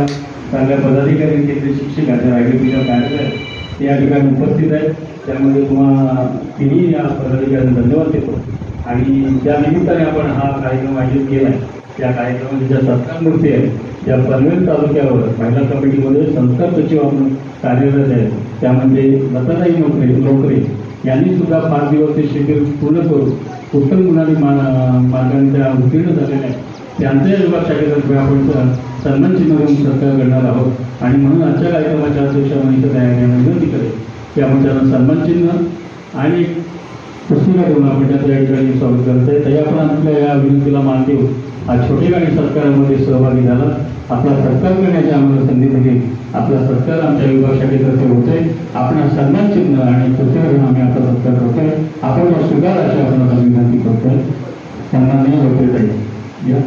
चांगल्या पदाधिकारी केंद्रीय शिक्षकाच्या रायगडच्या कार्यक्रम ते या ठिकाणी उपस्थित आहेत. त्यामध्ये तुम्हाला तिन्ही या पदाधिकाऱ्यांना धन्यवाद देतो. आणि त्या निमित्ताने आपण हा कार्यक्रम आयोजित केला आहे. या कार्यक्रमाची ज्या सत्कार मूर्ती आहे त्या पनवेल तालुक्यावर महिला कमिटीमध्ये संस्था सचिव आपण कार्यरत आहेत, त्यामध्ये लताताई नोकरे यांनी सुद्धा 5 दिवसीय शिबिर पूर्ण करून उत्तम गुणांनी मार्गांच्या उत्तीर्ण झालेल्या आहेत. त्यांच्या विभाग शाखेतर्फे आपण सन्मान चिन्ह देऊन सत्कार करणार आहोत. आणि म्हणून आजच्या कार्यक्रमाच्या अध्यक्षा मनीषा यांना विनंती करेल की आपण त्यांना सन्मान चिन्ह आणि पुस्तिका देऊन आपण त्याचं या ठिकाणी स्वागत करत आहे. तरी आपण आपल्या या विनंतीला मान देऊ आज छोटेखानी सत्कारामध्ये सहभागी झाला. आपला सत्कार करण्याची आम्हाला संधी दिली. आपला सत्कार आमच्या विभाग शाखेतर्फे होतोय. आपण सन्मान चिन्ह आणि पुस्तिका देऊन आम्ही आपला सत्कार करतोय. आपण स्वीकार अशी आपण विनंती करतोय. सन्माननीय होते जाईल या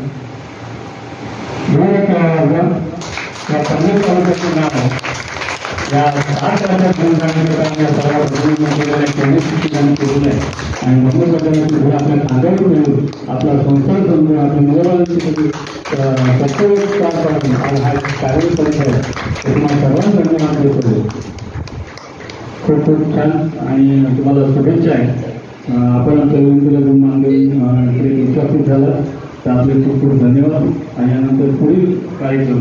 पनवेल तालुक्याचं नाव या 8 राज्यात केंद्रीय शिक्षकांनी केलेलं आहे. आणि मंगळवार आपल्या खांद्यावर मिळून आपला संसार समजून आपल्या मुलाबाळांची कर्तव्य पार पाडून हा कार्यक्रम करत आहे. तुम्हाला सर्वांना धन्यवाद देतो. खूप खूप छान आणि तुम्हाला शुभेच्छा आहे. आपण आमच्या विनंतीला गुण मानून इकडे उपस्थित झाला तर आपले खूप खूप धन्यवाद. आणि यानंतर पुढील कार्यक्रम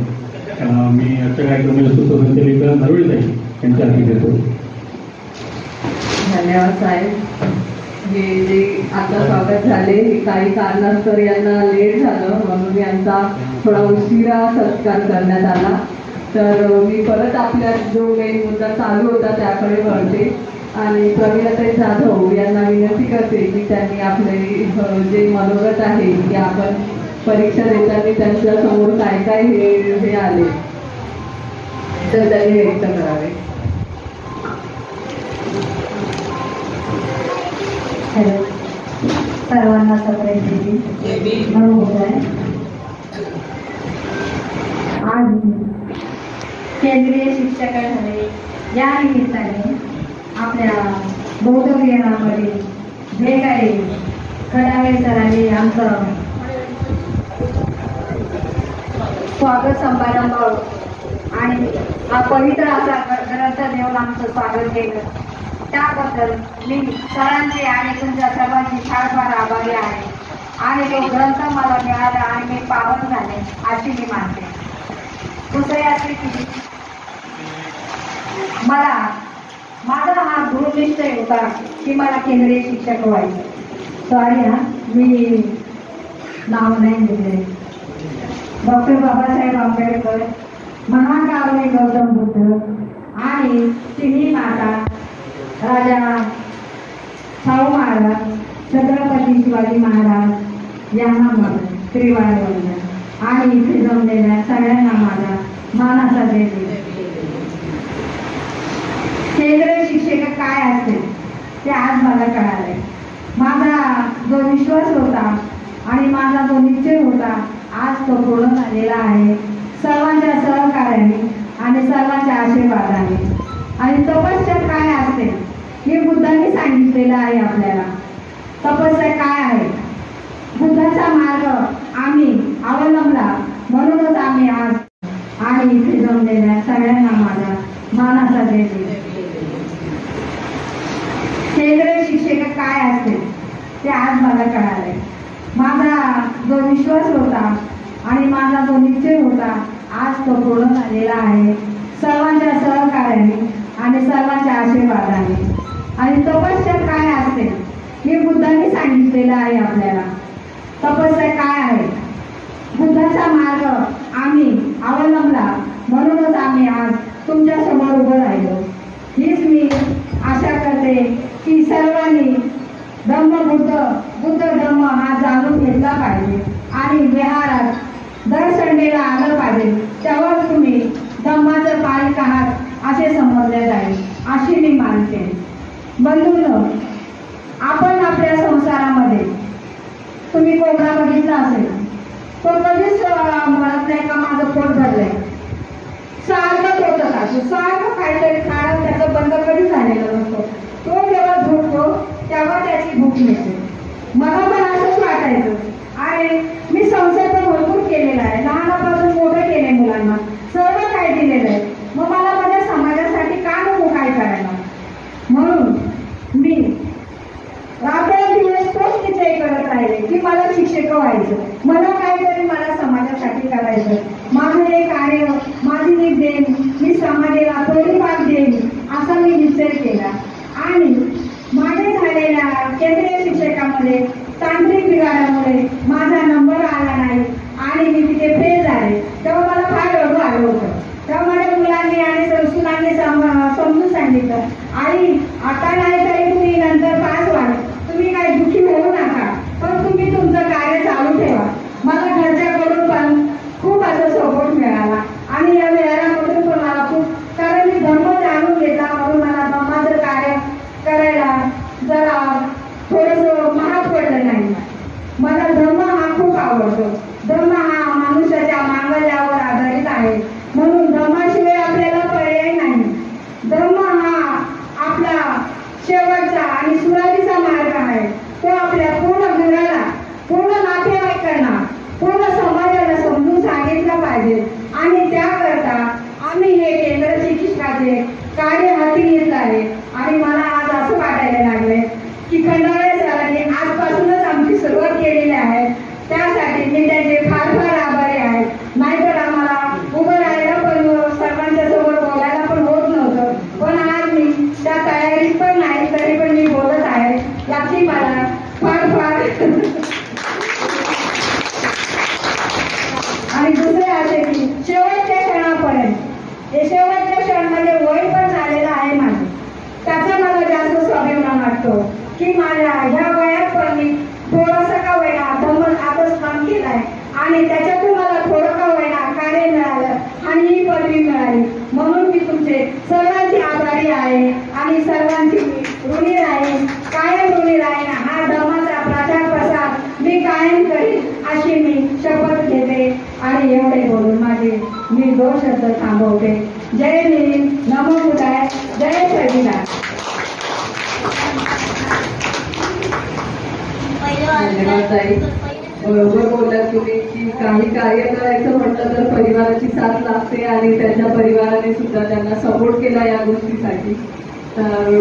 मी आजच्या कार्यक्रमाला सुसंचालिका नरवळेताई यांच्या हाती देतो. धन्यवाद साहेब. हे जे आता स्वागत झाले हे काही कारणास्तव यांना लेट झालं म्हणून यांचा थोडा उशिरा सत्कार करण्यात आला. तर मी परत आपल्या जो मेन मुद्दा चालू होता त्याकडे वळते आणि प्रवीणाताई जाधव यांना विनंती करते की त्यांनी आपले जे मनोगत आहे की आपण परीक्षा देताना त्यांच्या समोर काय काय हे आले तर त्यांनी व्यक्त करावे. हॅलो सर्वांना सगळ्यांची आज केंद्रीय शिक्षकांमध्ये या निमित्ताने आपल्या बौद्ध विहारामध्ये जे काही खडावे सरांनी आमचं स्वागत समारंभ आणि हा पवित्र असा ग्रंथ देऊन आमचं स्वागत केलं त्याबद्दल मी सरांचे आणि तुमच्या सर्वांची फार फार आभारी आहे. आणि तो ग्रंथ मला मिळाला आणि मी पावन झाले अशी मी मानते. दुसरे असे की माझा हा दृढनिश्चय होता की मला केंद्रीय शिक्षक व्हायचं. सॉरी मी नाव नाही घेतले. डॉक्टर बाबासाहेब आंबेडकर, महाकारुणी गौतम बुद्ध आणि चिनी माता राजा शाहू महाराज, छत्रपती शिवाजी महाराज यांना माझं त्रिवार वंदन आणि इथे जमलेल्या सगळ्यांना माझा मानाचा जय. केंद्रीय शिक्षक काय असते ते आज मला कळाले. माझा जो विश्वास होता आणि माझा जो निश्चय होता आज तो पूर्ण झालेला आहे. सर्वांच्या सहकार्याने आणि सर्वांच्या आशीर्वादाने. आणि तपस्या काय असते हे बुद्धांनी सांगितलेलं आहे आपल्याला. तपस्या काय आहे? बुद्धाचा मार्ग आम्ही अवलंबला म्हणूनच आम्ही आज आणि इथे जमलेल्या सगळ्यांना माझा मानाचा जय. केंद्रीय शिक्षक काय असते ते आज मला कळाले. माझा जो विश्वास होता आणि माझा जो निश्चय होता आज तो पूर्ण झालेला आहे. सर्वांच्या सहकार्याने आणि सर्वांच्या आशीर्वादाने. आणि तपस्या काय असते हे बुद्धांनी सांगितलेलं आहे आपल्याला. तपस्या काय आहे? बुद्धाचा मार्ग आम्ही अवलंबला म्हणूनच आम्ही आज तुमच्या समोर उभं राहिलो. हीच मी आशा करते की सर्वांनी बुद्ध धर्म हा जाणून घेतला पाहिजे आणि विहारात दर संडेला आलं पाहिजे. तेव्हाच तुम्ही धम्माचं पालक आहात असे समजले जाईल अशी मी मानते. बंधूंनो, आपण आपल्या संसारामध्ये तुम्ही कोंबडा बघितला असेल, तो कधीच म्हणत नाही का माझं पोट भरलंय. सारखंच होतं का, सारखं काहीतरी खाणं त्याचं बंद कधी झालेलं नसतो. तो जेव्हा झोपतो तेव्हा त्याची भूक मिळते. मला पण असंच वाटायचं. आणि मी संसार पण भरपूर केलेला आहे, लहानापासून मोठं केलंय, मुलांना सर्व काय दिलेलं आहे. मग मला माझ्या समाजासाठी का नको काय करायला? म्हणून मी रात्रंदिवस तोच निश्चय करत राहिले की मला शिक्षक व्हायचं, मला काहीतरी मला समाजासाठी करायचं. माझं हे कार्य, माझी एक देण मी समाजाला थोडीफार देईन असा मी निश्चय केला. आणि माझे झालेल्या केंद्रीय शिक्षकामध्ये तांत्रिक बिघाडामुळे माझा नंबर आला नाही आणि मी तिथे फेल झाले. तेव्हा मला फार रडू आलं होतं. तेव्हा माझ्या मुलांनी आणि संस्थांनी समजून सांगितलं, आई आता नाही तरी तुम्ही नंतर पास व्हाल, तुम्ही काही दुःखी होऊ नका, पण तुम्ही तुमचं कार्य चालू ठेवा. मला घरच्याकडून पण खूप असा सपोर्ट मिळाला आणि या वेळामधून पण मला खूप, कारण मी धर्म जाणून घेतला म्हणून मला धर्माचं कार्य करायला जरा थोडंसं महाग पडलं नाही. मला धर्म हा खूप आवडतो. धर्म हा मनुष्याच्या मांगल्यावर आधारित आहे म्हणून धर्माशिवाय आपल्याला पर्याय नाही. धर्म हा आपला शेवटचा आणि सुरुवातीचा मार्ग आहे. तो आपल्या पूर्ण घराला, पूर्ण नातेवाईकांना, पूर्ण समाजाला समजून सांगितला पाहिजे. आणि त्याकरता आम्ही हे केंद्र शिक्षकाचे कार्य हाती घेतलं आहे. आणि मला आज असं वाटायला लागले की खंडाळा सरांनी आजपासूनच आमची सुरुवात केलेली आहे. त्यासाठी मी त्याचे फार फार आभारी आहे. नाहीतर आम्हाला उभं राहायला पण, सर्वांच्या सोबत बोलायला पण होत नव्हतं. पण आज मी त्या तयारीत पण नाही, तरी पण मी बोलत आहे. याची मला फार फार आणि दुसरे असे की शेवटच्या क्षणापर्यंत, हे शेवटच्या क्षणामध्ये वय पण झालेलं आहे माझं. त्याचा मला जास्त स्वाभिमान वाटतो की माझ्या ह्या वयात पण मी थोडंसं का होईना आताच काम केलंय आणि त्याच्यातून मला थोडं का होईना कार्य मिळालं आणि ही पदवी मिळाली. म्हणून मी तुमचे सर्वांची आभारी आहे आणि सर्वांची ऋणी राहीन, कायम ऋणी राहीन. हा धर्माचा प्रचार प्रसार मी कायम करीन अशी मी शपथ घेते. आणि एवढे बोलून मी 2 शब्द थांबवते. जय भीम, नमो बुद्धाय, जय संविधान. बरोबर बोललात तुम्ही की काही कार्य करायचं म्हटलं तर परिवाराची साथ लागते आणि त्यांच्या परिवाराने सुद्धा त्यांना सपोर्ट केला या गोष्टीसाठी. तर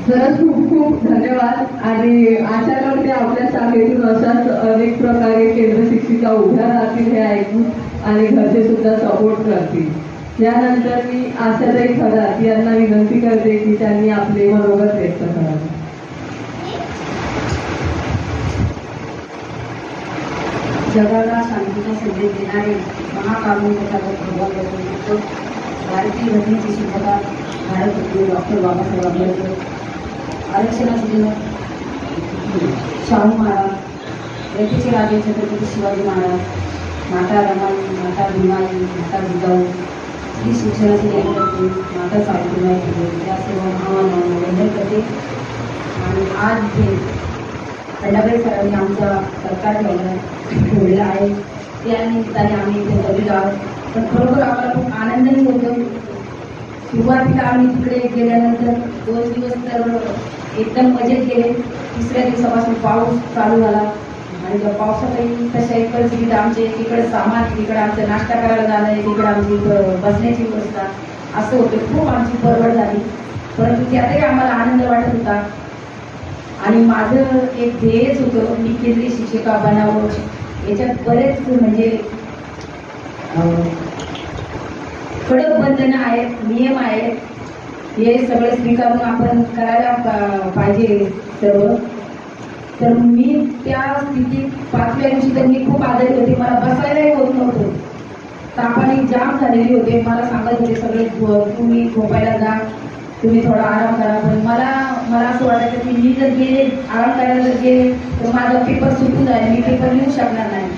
खरंच खूप खूप धन्यवाद. आणि आशा करते आपल्या शाखेतून अशाच अनेक प्रकारे केंद्र शिक्षिका उभ्या राहतील हे ऐकून आणि घरचे सुद्धा सपोर्ट करतील. यानंतर मी आशाताई खरात यांना विनंती करते की त्यांनी आपले मनोगत व्यक्त करावे. जगाला शांतीचा संदेश देणारे महाकारुण्य भगवान भारतीय घटनेची शिल्पकार भारतरत्न डॉक्टर बाबासाहेब आंबेडकर आरक्षणाचे जनक शाहू महाराज, रयतेचे राजे छत्रपती शिवाजी महाराज, माता रमाई, माता भीमाई, माता जिजाऊ, स्त्री शिक्षणाचे जनक माता सावित्रीबाई फुले या सर्व महामानवांना वंदन करते. आणि आज इथे खंडाबाई सरांनी आमचा सत्कार ठेवलेला आहे. त्या निमित्ताने आम्ही इथे जमलेलो आहोत. पण खरोखर आम्हाला खूप आनंदही होतो. सुरुवातीला आम्ही तिकडे गेल्यानंतर 2 दिवस तर एकदम मजेत गेले. तिसऱ्या दिवसापासून पाऊस चालू झाला आणि त्या पावसातही तशा एक परिस्थितीत आमचे एकीकडे सामान, एकीकडे आमचं नाश्ता करायला जाणं, एकीकडे आमची बसण्याची व्यवस्था असं होतं. खूप आमची परवड झाली, परंतु त्यातही आम्हाला आनंद वाटत होता. आणि माझं एक ध्येयच होतं मी केंद्रीय शिक्षिका बनावं. याच्यात बरेच म्हणजे कडक बंधनं आहेत, नियम आहेत, हे सगळे स्वीकारून आपण करायला पाहिजे सर्व. तर मी त्या स्थितीत 5व्या दिवशी तर मी खूप आजारी होते. मला बसायलाही होत नव्हतं. तापाने जाम झालेली होते. मला सांगत होते सगळे तुम्ही झोपायला जा, तुम्ही थोडा आराम करा. पण मला असं वाटायचं की मी जर गेले, आराम करायला जर गेले तर माझा पेपर सुटून जाईल, मी पेपर लिहू शकणार नाही.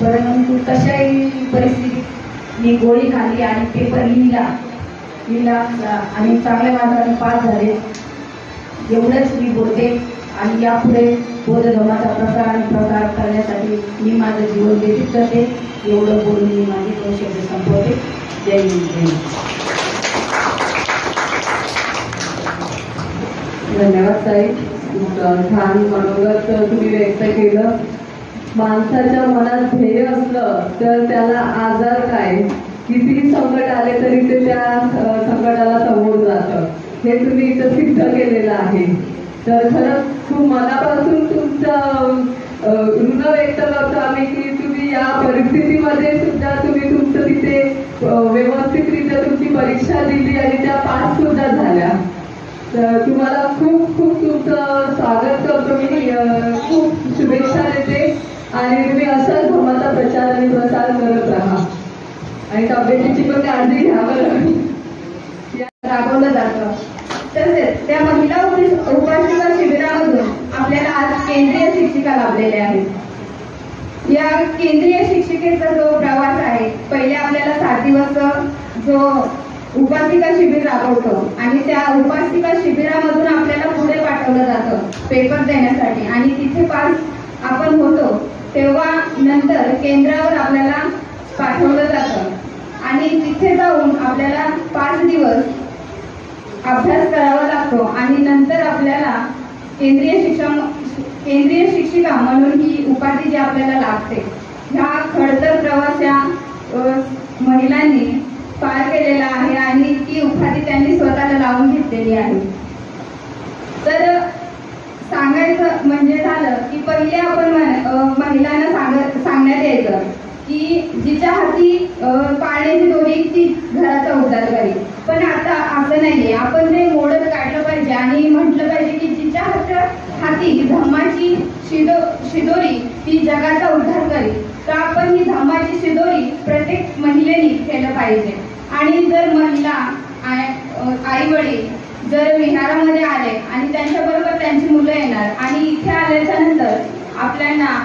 परंतु तशाही परिस्थितीत मी गोळी खाल्ली आणि पेपर लिहिला आणि चांगल्या मार्गाने पास झाले. एवढंच मी बोलते. आणि यापुढे बौद्ध धर्माचा प्रसार आणि प्रसार करण्यासाठी मी माझं जीवन व्यतीत करते. एवढं बोलून मी माझे 2 शब्द संपवते. जय हिंद. धन्यवाद साहेब. छान मनोगत तुम्ही व्यक्त केलं. माणसाच्या मनात ध्येय असलं तर त्याला आजार काय, कितीही संकट आले तरी ते त्या संकटाला समोर जातं. हे तुम्ही इथं सिद्ध केलेलं आहे. तर खरंच खूप मनापासून तुमचं ऋण व्यक्त करतो आम्ही की तुम्ही या परिस्थितीमध्ये सुद्धा तुम्ही तुमचं तिथे व्यवस्थितरित्या तुमची परीक्षा दिली आणि त्या पास सुद्धा झाल्या. तर तुम्हाला खूप खूप तुमचं स्वागत करतो मी. खूप शुभेच्छा देते आणि तुम्ही असाच धर्माचा प्रचार आणि प्रसार करत राहा आणि तब्येतीची पण काळजी घ्यावं राबवलं जातं. तसेच त्या महिला उपासिका शिबिरामधून आपल्याला आज केंद्रीय शिक्षिका लाभलेल्या आहेत. या केंद्रीय शिक्षिकेचा जो प्रवास आहे, पहिले आपल्याला 7 दिवस जो उपासिका शिबिर राबवतो आणि त्या उपासिका शिबिरामधून आपल्याला पुढे पाठवलं जातं पेपर देण्यासाठी. आणि तिथे पास आपण होतो तेव्हा नंतर केंद्रावर आपल्याला पाठवलं जातं आणि तिथे जाऊन आपल्याला 5 दिवस अभ्यास करावा लागतो आणि नंतर आपल्याला केंद्रीय शिक्षिका म्हणून ही उपाधी जी आपल्याला लागते. ह्या खडतर प्रवास या महिलांनी पार केलेला आहे आणि ती उपाधी त्यांनी स्वतःला लावून घेतलेली आहे. तर सांगायचं म्हणजे झालं की पहिले आपण महिलांना सांगण्यात यायचं की जिच्या हाती पाळण्याची दोरी ती घराचा उद्धार करेल. पण आता असं नाहीये. आपण ते मोडत काढलं पाहिजे आणि म्हटलं पाहिजे की जिच्या हाती धम्माची शिदोरी ती जगाचा उद्धार करेल. तर आपण ही धम्माची शिदोरी प्रत्येक महिलेने केलं पाहिजे. आणि जर महिला आई वडील जर विहारामध्ये आले आणि त्यांच्याबरोबर त्यांची मुलं येणार आणि इथे आल्याच्या नंतर आपल्याला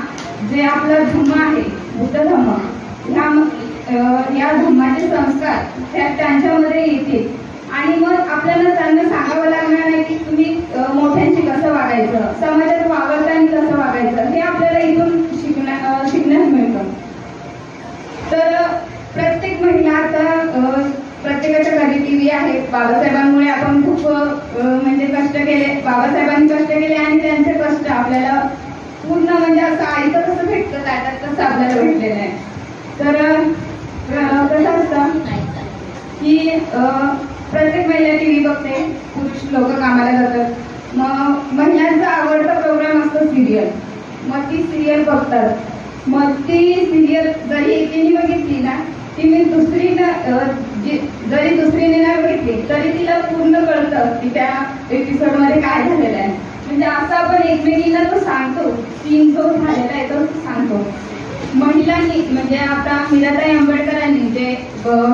जे आपलं धम्म आहे, बुद्ध धम्म, या धम्माचे संस्कार त्यांच्यामध्ये येतील. आणि मग आपल्याला त्यांना सांगावं लागणार नाही की तुम्ही मोठ्यांशी कसं वागायचं, समाजात वावरताना कसं वागायचं, हे आपल्याला इथून शिकण्यास मिळतं. तर प्रत्येक महिला आता प्रत्येकाच्या घरी टीव्ही आहे. बाबासाहेबांमुळे आपण खूप म्हणजे कष्ट केले, बाबासाहेबांनी कष्ट केले आणि त्यांचे कष्ट आपल्याला पूर्ण म्हणजे असं आईचं कसं भेटतं ताटात तसं आपल्याला भेटलेलं आहे. तर कसं असतं की प्रत्येक महिला टीव्ही बघते, पुरुष लोक कामाला जातात. मग महिलांचा आवडता प्रोग्राम असतो सिरियल. मग ती सिरियल बघतात. मग ती सिरियल जरी एकीने बघितली ना, ती मी जरी दुसरीने नाही बघितली तरी तिला पूर्ण कळतं की त्या एपिसोडमध्ये काय झालेलं आहे. म्हणजे असं आपण एकमेकींना तो सांगतो, सीन जो झालेला आहे तो सांगतो. महिलांनी म्हणजे आता मीराताई आंबेडकरांनी जे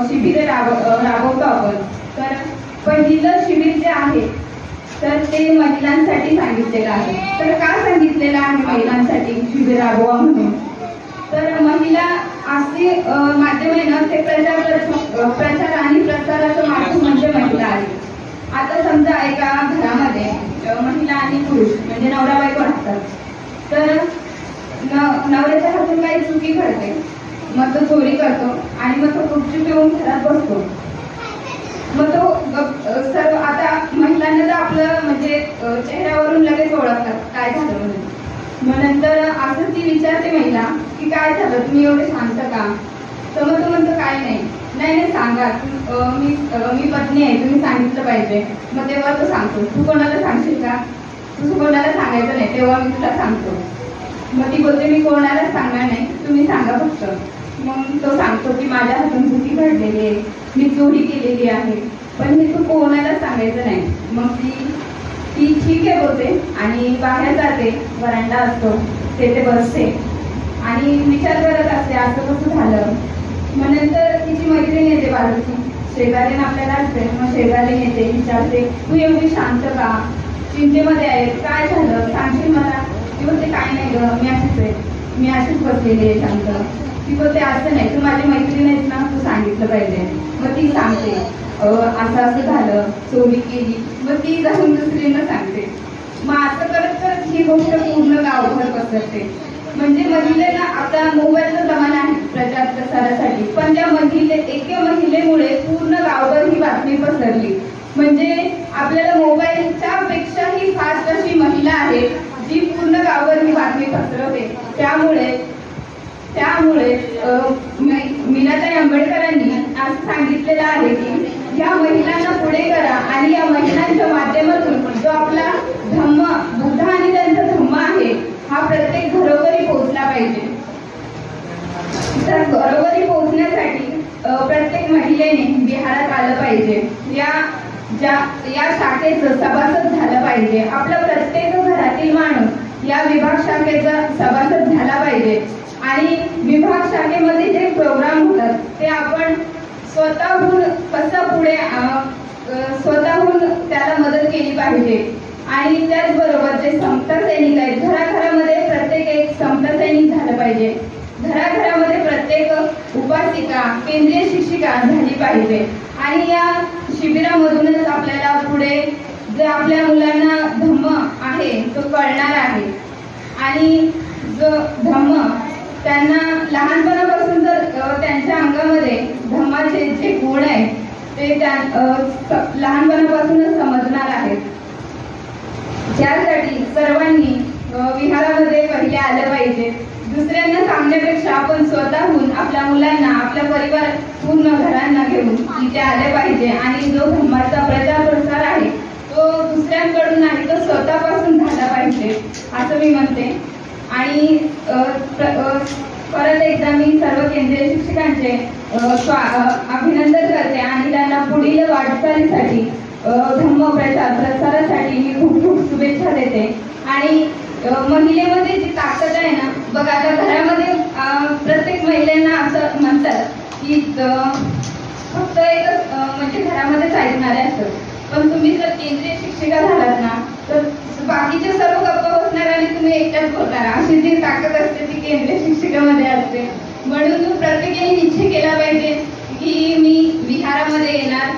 शिबिर राबवतो आपण, तर पहिलं शिबिर जे आहे तर ते महिलांसाठी सांगितलेलं आहे. तर का सांगितलेलं आहे महिलांसाठी शिबिर राबवा म्हणून? तर महिला असे माध्यम आहे ना, ते प्रचार आणि प्रसाराचं माध्यम म्हणजे महिला आहे. आता समजा एका घरामध्ये महिला आणि पुरुष म्हणजे नवरा बायको राहतात. तर नवऱ्याच्या हातून काही चुकी घडते, मग तो चोरी करतो आणि मग तो गुपचूप येऊन घरात बसतो. मग तो सर्व आता महिलांना तर आपलं म्हणजे चेहऱ्यावरून लगेच ओळखतात काय झालं म्हणून. मग नंतर असं ती विचारते महिला की काय झालं, तुम्ही एवढे शांत का? तर मग तो म्हणतो काय नाही नाही सांगा, मी पत्नी आहे, तुम्ही सांगितलं पाहिजे. मग तेव्हा तो सांगतो तू कोणाला सांगशील का? तू कोणाला सांगायचं नाही, तेव्हा मी तुला सांगतो. मग ती बोलते मी कोणालाच सांगणार नाही, तुम्ही सांगा फक्त. मग तो सांगतो की माझ्या हातून चुकी घडलेली आहे, मी चोरी केलेली आहे, पण हे तू कोणाला सांगायचं नाही. मग ती ठीक आहे बोलते आणि बाहेर जाते. वरांडा असतो तेथे बसते आणि विचार करत असते असं कसं झालं. मग नंतर तिची मैत्रीण येते बाजूची, शेजारीण आपल्याला असते. मग शेजारीण येते, विचारते तू एवढी शांत का, चिंतेमध्ये आहे, काय झालं सांगशील मला? ती बोलते काय नाही ग, मी अशीच आहे, मी अशीच बसलेली आहे शांत. ती बोलते असं नाही, तू माझी मैत्रीण आहेस ना, तू सांगितलं पाहिजे. मग ती सांगते असं असं झालं, चोरी केली. मग ती जाऊन दुसरींना सांगते. मग असं करत करत ही गोष्ट पूर्ण गावभर पसरते. म्हणजे महिलेला आता मोबाईलचा जमाना आहे प्रचार प्रसारासाठी, पण त्या एका महिलेमुळे पूर्ण गावभर ही बातमी पसरली. म्हणजे आपल्याला मोबाईलच्या पेक्षाही फास्ट अशी महिला आहे जी पूर्ण गावभर ही बातमी पसरवते. त्यामुळे मीराताई आंबेडकरांनी असं सांगितलेलं आहे की या महिलांना पुढे करा आणि या महिलांच्या माध्यमातून जो आपला धम्म, बुद्ध आणि त्यांचा धम्म आहे हा प्रत्येक घरोघरी पोहोचला पाहिजे. तर घरोघरी पोहोचण्यासाठी प्रत्येक महिलेने विहारात आलं पाहिजे, या शाखेचं सभासद झालं पाहिजे. आपल्या प्रत्येक घरातील माणूस या विभाग शाखेचा सभासद झाला पाहिजे. आणि विभाग शाखेमध्ये जे प्रोग्राम होतात ते आपण स्वतःहून कसं पुढे स्वतःहून त्याला मदत केली पाहिजे. आणि त्याचबरोबर जे समता सैनिक आहेत, घराघरामध्ये प्रत्येक एक समता सैनिक झालं पाहिजे. घराघरामध्ये प्रत्येक उपासिका, केंद्रीय शिक्षिका झाली पाहिजे. आणि या शिबिरामधूनच आपल्याला पुढे जे आपल्या मुलांना धम्म आहे तो कळणार आहे. आणि जो धम्म त्यांना लहानपणापासून जर त्यांच्या अंगामध्ये धम्माचे जे गुण आहेत ते लहानपणापासूनच समजणार आहेत. त्यासाठी सर्वांनी विहारामध्ये पहिले आलं पाहिजे. दुसऱ्यांना सांगण्यापेक्षा आपण स्वतःहून आपल्या मुलांना, आपल्या परिवार पूर्ण घरांना घेऊन इथे आले पाहिजे. आणि जो धम्माचा प्रचार प्रसार आहे तो दुसऱ्यांकडून नाही, तो स्वतःपासून झाला पाहिजे असं मी म्हणते. आणि परत एकदा मी सर्व केंद्रीय शिक्षकांचे अभिनंदन करते आणि त्यांना पुढील वाटचालीसाठी धम्म प्रचार प्रसारासाठी मी खूप खूप शुभेच्छा देते. आणि महिलेमध्ये जी ताकद आहे ना, बघा आता घरामध्ये प्रत्येक महिलांना असं म्हणतात की फक्त एकच म्हणजे घरामध्येच ऐकणारे असतात, पण तुम्ही जर केंद्रीय शिक्षिका झालात ना तर बाकीचे सर्व गप्प बसणार आणि तुम्ही एकट्याच बोलणार. अशी जी ताकद असते ती केंद्रीय शिक्षिकेमध्ये असते. म्हणून प्रत्येकाने निश्चय केला पाहिजे की मी विहारामध्ये येणार,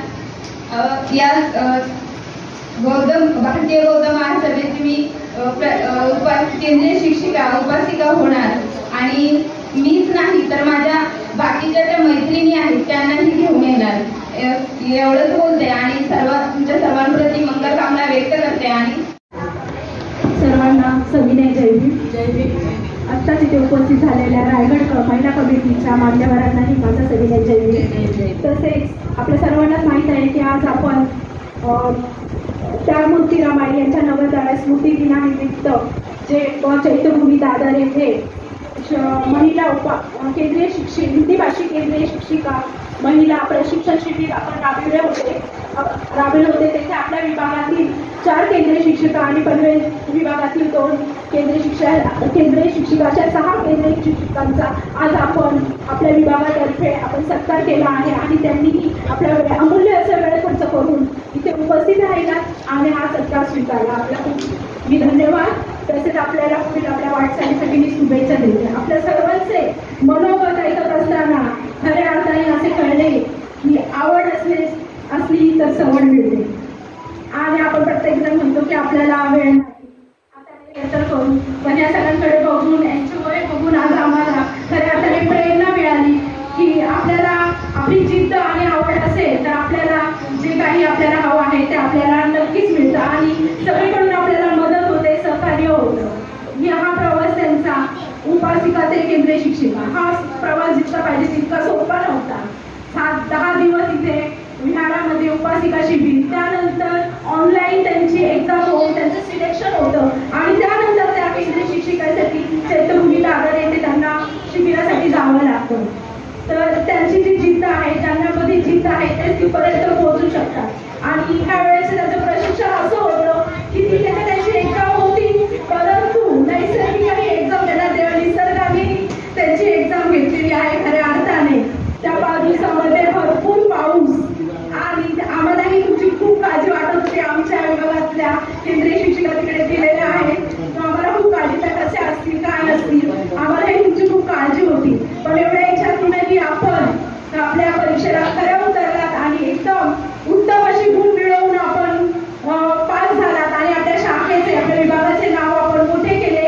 या भारतीय बौद्ध महासभेची मी केंद्रीय शिक्षिका उपासिका होणार. आणि मीच नाही तर माझ्या बाकीच्या ज्या मैत्रिणी आहेत त्यांनाही घेऊन येणार. एवढंच बोलते आणि तुमच्या सर्वांप्रती मंगल कामना व्यक्त करते. आणि सर्वांना सविनय जयभीम. आत्ता तिथे उपस्थित झालेल्या रायगड महिला कमिटीच्या मान्यवरांनाही माझा सविनय जयभीम. तसेच आपल्या सर्वांनाच माहीत आहे की आज आपण त्यामूर्ती रमाई यांच्या 90व्या स्मृती दिनानिमित्त जे चैत्यभूमी दादर येथे महिला केंद्रीय हिंदी भाषिक केंद्रीय शिक्षिका महिला प्रशिक्षण शिबिर आपण राबविले होते. तेथे आपल्या विभागातील 4 केंद्रीय शिक्षिका आणि पनवेल विभागातील 2 केंद्रीय शिक्षिकाच्या 6 केंद्रीय शिक्षकांचा आज आपण आपल्या विभागातर्फे आपण सत्कार केला आहे आणि त्यांनीही आपल्या अमूल्य असं वेळ खर्च करून इथे उपस्थित राहिलात आणि हा सत्कार स्वीकारला. आपला खूप मी धन्यवाद. तसेच आपल्याला पुढील आपल्या वाटचालीसाठी मी शुभेच्छा देते. आपल्या सर्वांचे मनोगत ऐकत असताना खऱ्या अर्थाने असे कळले की आवड असली तर सवड मिळते. आणि आपण प्रत्येक जण म्हणतो की आपल्याला वेळ नाही, आता तर करू, पण या सगळ्यांकडे बघून यांचे वय बघून आज आम्हाला खऱ्या अर्थाने प्रेरणा मिळाली की आपल्याला आपली जिद्द आणि आवड असेल तर आपल्याला जे काही आपल्याला हवं आहे ते आपल्याला नक्कीच मिळतं आणि सगळीकडून आपल्याला मदत होते, सहकार्य होतं. हा प्रवास त्यांचा उपासिका ते केंद्रीय शिक्षिका हा प्रवास जितका पाहिजे तितका सोपा नव्हता. 7-10 दिवस इथे विहारामध्ये उपासिका शिबिर, त्यानंतर ऑनलाईन त्यांची एक्झाम होऊन त्यांचं सिलेक्शन होतं आणि त्यानंतर त्या केंद्रीय शिक्षिकांसाठी चैत्यभूमी दादर येथे त्यांना शिबिरासाठी जावं लागतं. तर त्यांची जी जिद्द आहे, ज्यांच्यामध्ये जिद्द आहे ते तिथपर्यंत पोहोचू शकतात. आणि ह्या वेळेस त्याचं प्रशिक्षण असं होतं की तिथे तर त्यांची एक्झाम होती, परंतु नैसर्गिक आणि एक्झाम त्यांना निसर्गाने त्यांची एक्झाम घेतलेली आहे. खऱ्या अर्थाने त्या 5 दिवसामध्ये भरपूर पाऊस आणि आम्हालाही तुमची खूप काळजी वाटत होती. आमच्या विभागातल्या केंद्रीय शिक्षिका तिकडे दिलेल्या आहेत, आम्हाला खूप काळजी, त्या कशा असतील काय नसतील, आम्हालाही तुमची खूप काळजी होती. पण एवढ्या इच्छातूनही आपण आपल्या परीक्षेला खऱ्या उतरलात आणि एकदम उत्तम अशी गुण मिळवून आपण पास झालात आणि आपल्या शाखेचे आपल्या विभागाचे नाव आपण मोठे केले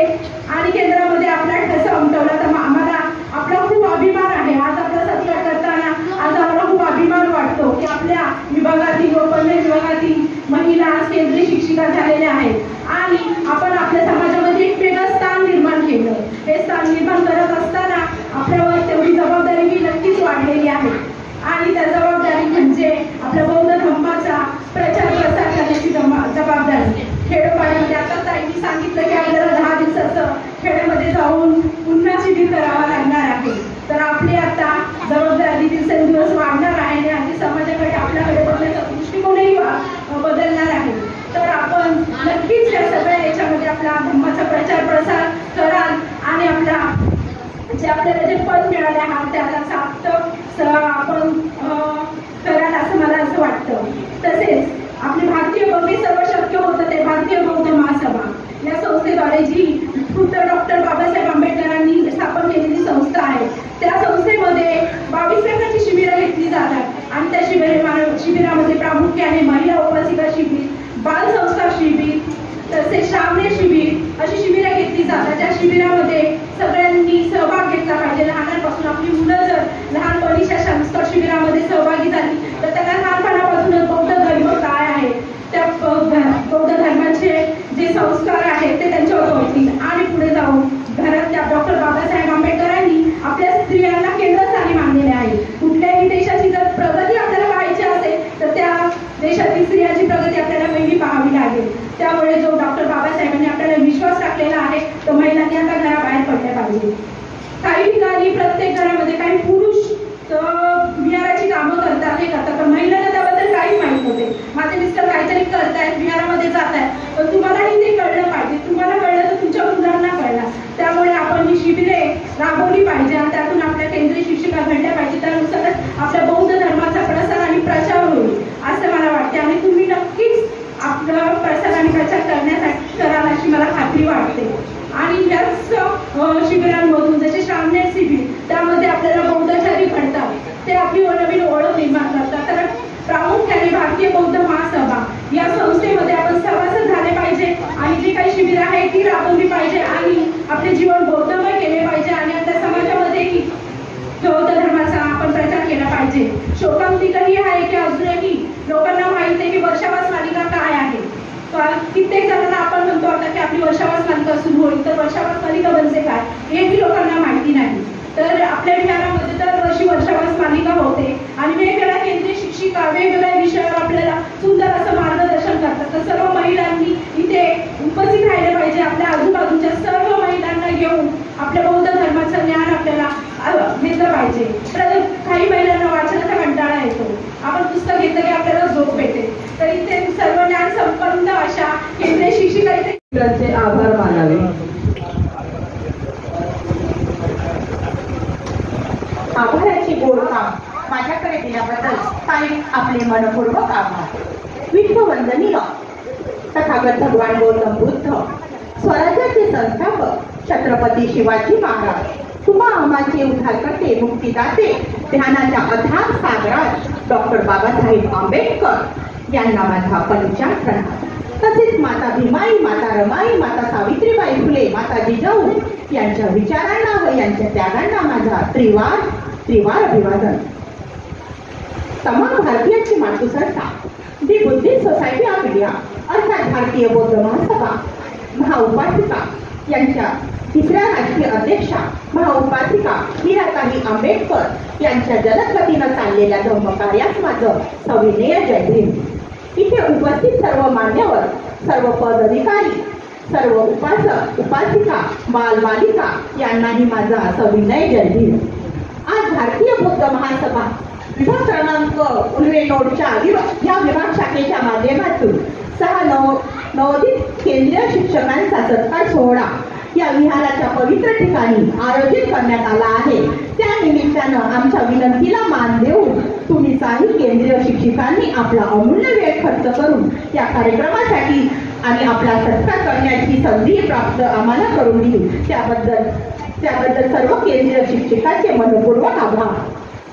आणि केंद्रामध्ये आपला ठसा उमटवला. तर आम्हाला आपला खूप अभिमान आहे. आज आपला सत्कार करताना आज आम्हाला खूप अभिमान वाटतो की आपल्या विभागातील विभागातील महिला आज केंद्रीय शिक्षिका झालेल्या आहेत आणि आपण आपल्या समाजामध्ये एक वेगळं स्थान निर्माण केलं. हे स्थान निर्माण करत असताना आपल्यावर तेवढी जबाबदारी नक्कीच वाढलेली आहे आणि त्या जबाबदारी म्हणजे आपल्या बौद्ध धर्माचा प्रचार प्रसार करण्याची जबाबदारी. खेडोपाड्यामध्ये आता ताईंनी सांगितलं की आपल्याला 10 दिवसाचं खेड्यामध्ये जाऊन पुन्हा शिबिर करावं लागणार आहे. तर आपली आता जबाबदारी दिवसेंदिवस वाढणार आहे आणि समाजाकडे आपल्याकडे बघण्याचा दृष्टिकोनही बदलणार आहे. तर आपण नक्कीच या सगळ्या याच्यामध्ये आपला धर्माचा प्रचार प्रसार कराल आणि आपल्याला जे पद मिळाले आहे त्याला सार्थक आपण कराल असं मला असं वाटतं. तसेच आपली भारतीय बौद्ध सर्व शक्य होतं ते भारतीय बौद्ध महासभा या संस्थेद्वारे जी खुद्द डॉक्टर बाबासाहेब आंबेडकरांनी स्थापन केलेली संस्था आहे, त्या संस्थेमध्ये 22 प्रकारची शिबिरं घेतली जातात आणि त्या शिबिरामध्ये प्रामुख्याने महिला उपासिका शिबिर, बाल संस्कार शिबिर, तसेच श्रावणी शिबिर अशी शिबिरं घेतली जातात. त्या शिबिरामध्ये सगळ्यांनी सहभाग घेतला पाहिजे. लहानांपासून आपली मुलं जर लहानपणीच्या संस्कार शिबिरामध्ये सहभागी झाली तर त्यांना लहानपणापासूनच बौद्ध धर्म काय आहे, त्या बौद्ध धर्माचे जे संस्कार आहेत ते त्यांच्यावर होतील आणि पुढे जाऊन घरातल्या डॉक्टर बाबासाहेब आंबेडकरांनी आपल्या स्त्रियांना केंद्रस्थानी मानलेले आहे. कुठल्याही देशाची जर प्रगती आपल्याला पाहायची असेल तर त्या देशातील स्त्रियांची प्रगती आपल्याला पहिली पाहावी लागेल. त्यामुळे जो डॉक्टर बाबासाहेबांनी आपल्याला विश्वास टाकलेला आहे तो महिलांनी आता घराबाहेर पडल्या पाहिजे. काही ठिकाणी प्रत्येक घरामध्ये काही पुरुष विहाराची कामं करतात हे करतात, पण महिलांना त्याबद्दल काहीच माहित नव्हते. माझे मिस्टर काहीतरी करतायत, विहारामध्ये जात आहेत, पण तुम्हालाही ते कळलं पाहिजे. तुम्हाला कळलं तर तुमच्या मुलांना कळलं. त्यामुळे आपण ही शिबिरे राबवली पाहिजे आणि त्यातून आपल्या केंद्रीय शिक्षिका घडल्या पाहिजे. त्यानुसारच आपल्या बौद्ध धर्माचा प्रसार आणि प्रचार होईल असं मला वाटते आणि तुम्ही नक्कीच आपलं प्रसार आणि प्रचार करण्यासाठी कराल अशी मला खात्री वाटते. आणि याच शिबिरांमधून जसे श्रावणी शिबिर त्यामध्ये आपल्याला बौद्धाचारी घडतात, ते आपली नवीन ओळख निर्माण करतात. तर प्रामुख्याने भारतीय बौद्ध महासभा या संस्थेमध्ये आपण सभासद झाले पाहिजे आणि जी काही शिबिर आहे ती राबवली पाहिजे आणि आपले जीवन बौद्धमय केले पाहिजे आणि आपल्या समाजामध्येही बौद्ध धर्माचा आपण प्रचार केला पाहिजे. शोकांतिकही आहे की अजूनही लोकांना माहित नाही की वर्षावास मालिका काय आहे. कित्येक जणांना आपण म्हणतो आता की आपली वर्षावास मालिका सुरू होईल, तर वर्षावास मालिका म्हणजे काय हेही लोकांना माहिती नाही. तर आपल्या विहारामध्ये दरवर्षी वर्षावास मालिका होते आणि वेगवेगळ्या केंद्रीय शिक्षिका वेगवेगळ्या विषयावर आपल्याला सुंदर असं मार्गदर्शन करतात. तर सर्व महिलांनी इथे उपस्थित राहिले पाहिजे. आपल्या आजूबाजूच्या सर्व महिलांना घेऊन आपल्या बौद्ध धर्माचं ज्ञान आपल्याला घेतलं पाहिजे. काही महिलांना वाचनाचा कंटाळा येतो, आपण पुस्तक घेतलं की आपल्याला झोप येते. तर इथे सर्व ज्ञान संपन्न अशा केंद्रीय शिक्षिका इथे आभार मानावे. गोड काम माझ्याकडे दिल्याबद्दल ताई आपले मनपूर्वक आभार। विश्ववंदनीय तथागत भगवान गौतम बुद्ध, स्वराज्याचे संस्थापक छत्रपती शिवाजी महाराज, तुम्हा आम्हाचे उद्धारकर्ते मुक्तिदाते ध्यानाच्या अथाग सागरात डॉक्टर बाबासाहेब आंबेडकर यांना माझा पंचांग प्रणाम। तसेच माता भीमाई, माता रमाई, माता सावित्रीबाई फुले, माता जिजाऊ यांच्या विचारांना व यांच्या त्यागांना माझा त्रिवार अभिवादन। तमाम भारतीयांची मातृसंस्था the Buddhist Society of India अर्थात भारतीय बौद्ध महासभा महाउपासिका यांच्या तिसऱ्या राष्ट्रीय अध्यक्षा महाउपासिका मीराताई आंबेडकर यांच्या जलदगतीनं चाललेल्या धम्मकार्यास माझं सविनय जय भीम। इथे उपस्थित सर्व मान्यवर, सर्व पदाधिकारी, सर्व उपासक उपासिका, बालबालिका यांनाही माझा सविनय जय भीम। आज भारतीय बौद्ध महासभा विभाग क्रमांक उल्वे नोडच्या या विभाग शाखेच्या माध्यमातून 6 नवोदित केंद्रीय शिक्षकांचा सत्कार सोहळा या विहाराच्या पवित्र ठिकाणी आयोजित करण्यात आला आहे। त्या निमित्तानं आमच्या विनंतीला मान देऊन तुम्ही काही केंद्रीय शिक्षकांनी आपला अमूल्य वेळ खर्च करून या कार्यक्रमासाठी आणि आपला सत्कार करण्याची संधी प्राप्त आम्हाला करून दिली त्याबद्दल सर्व केंद्रीय शिक्षकांचे मनपूर्वक आभार।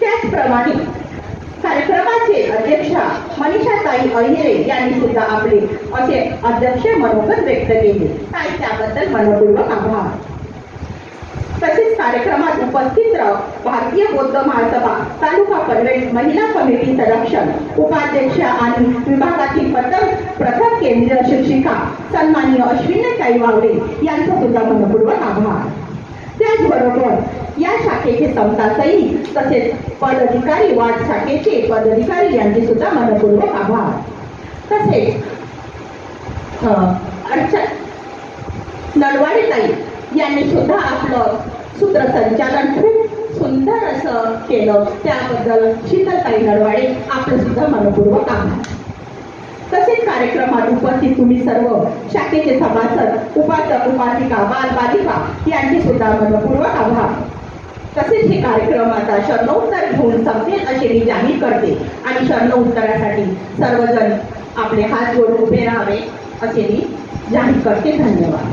त्याचप्रमाणे कार्यक्रमाचे अध्यक्षा मनीषाताई अहिरे यांनी सुद्धा आपले असे अध्यक्ष मनोगत व्यक्त केले, त्याबद्दल मनपूर्वक आभार। तसेच कार्यक्रमात उपस्थित भारतीय बौद्ध महासभा तालुका पनवेल महिला कमिटी संरक्षण उपाध्यक्ष आणि विभागातील प्रथम केंद्रीय शिक्षिका सन्माननीय अश्विनीताई वावडे यांचा सुद्धा मनपूर्वक आभार। त्याचबरोबर या शाखेचे समता सैनिक तसेच पदाधिकारी, वार्ड शाखेचे पदाधिकारी यांचे सुद्धा मनपूर्वक आभार। तसेच नडवाडेताई यांनी सुद्धा आपलं सूत्रसंचालन खूप सुंदर असं केलं, त्याबद्दल शीतलताई नडवाडे आपलं सुद्धा मनपूर्वक आभार। तसेच कार्यक्रमात उपस्थित तुम्ही सर्व शाखेचे सभासद, उपासक उपासिका, बालबालिका यांचे सुद्धा मनपूर्वक आभार। तसेच हे कार्यक्रम आता शरणोत्तर घेऊन संपेल असे मी जाहीर करते आणि शरणोत्तरासाठी सर्वजण आपले हात जोडून उभे राहावे असे मी जाहीर करते। धन्यवाद।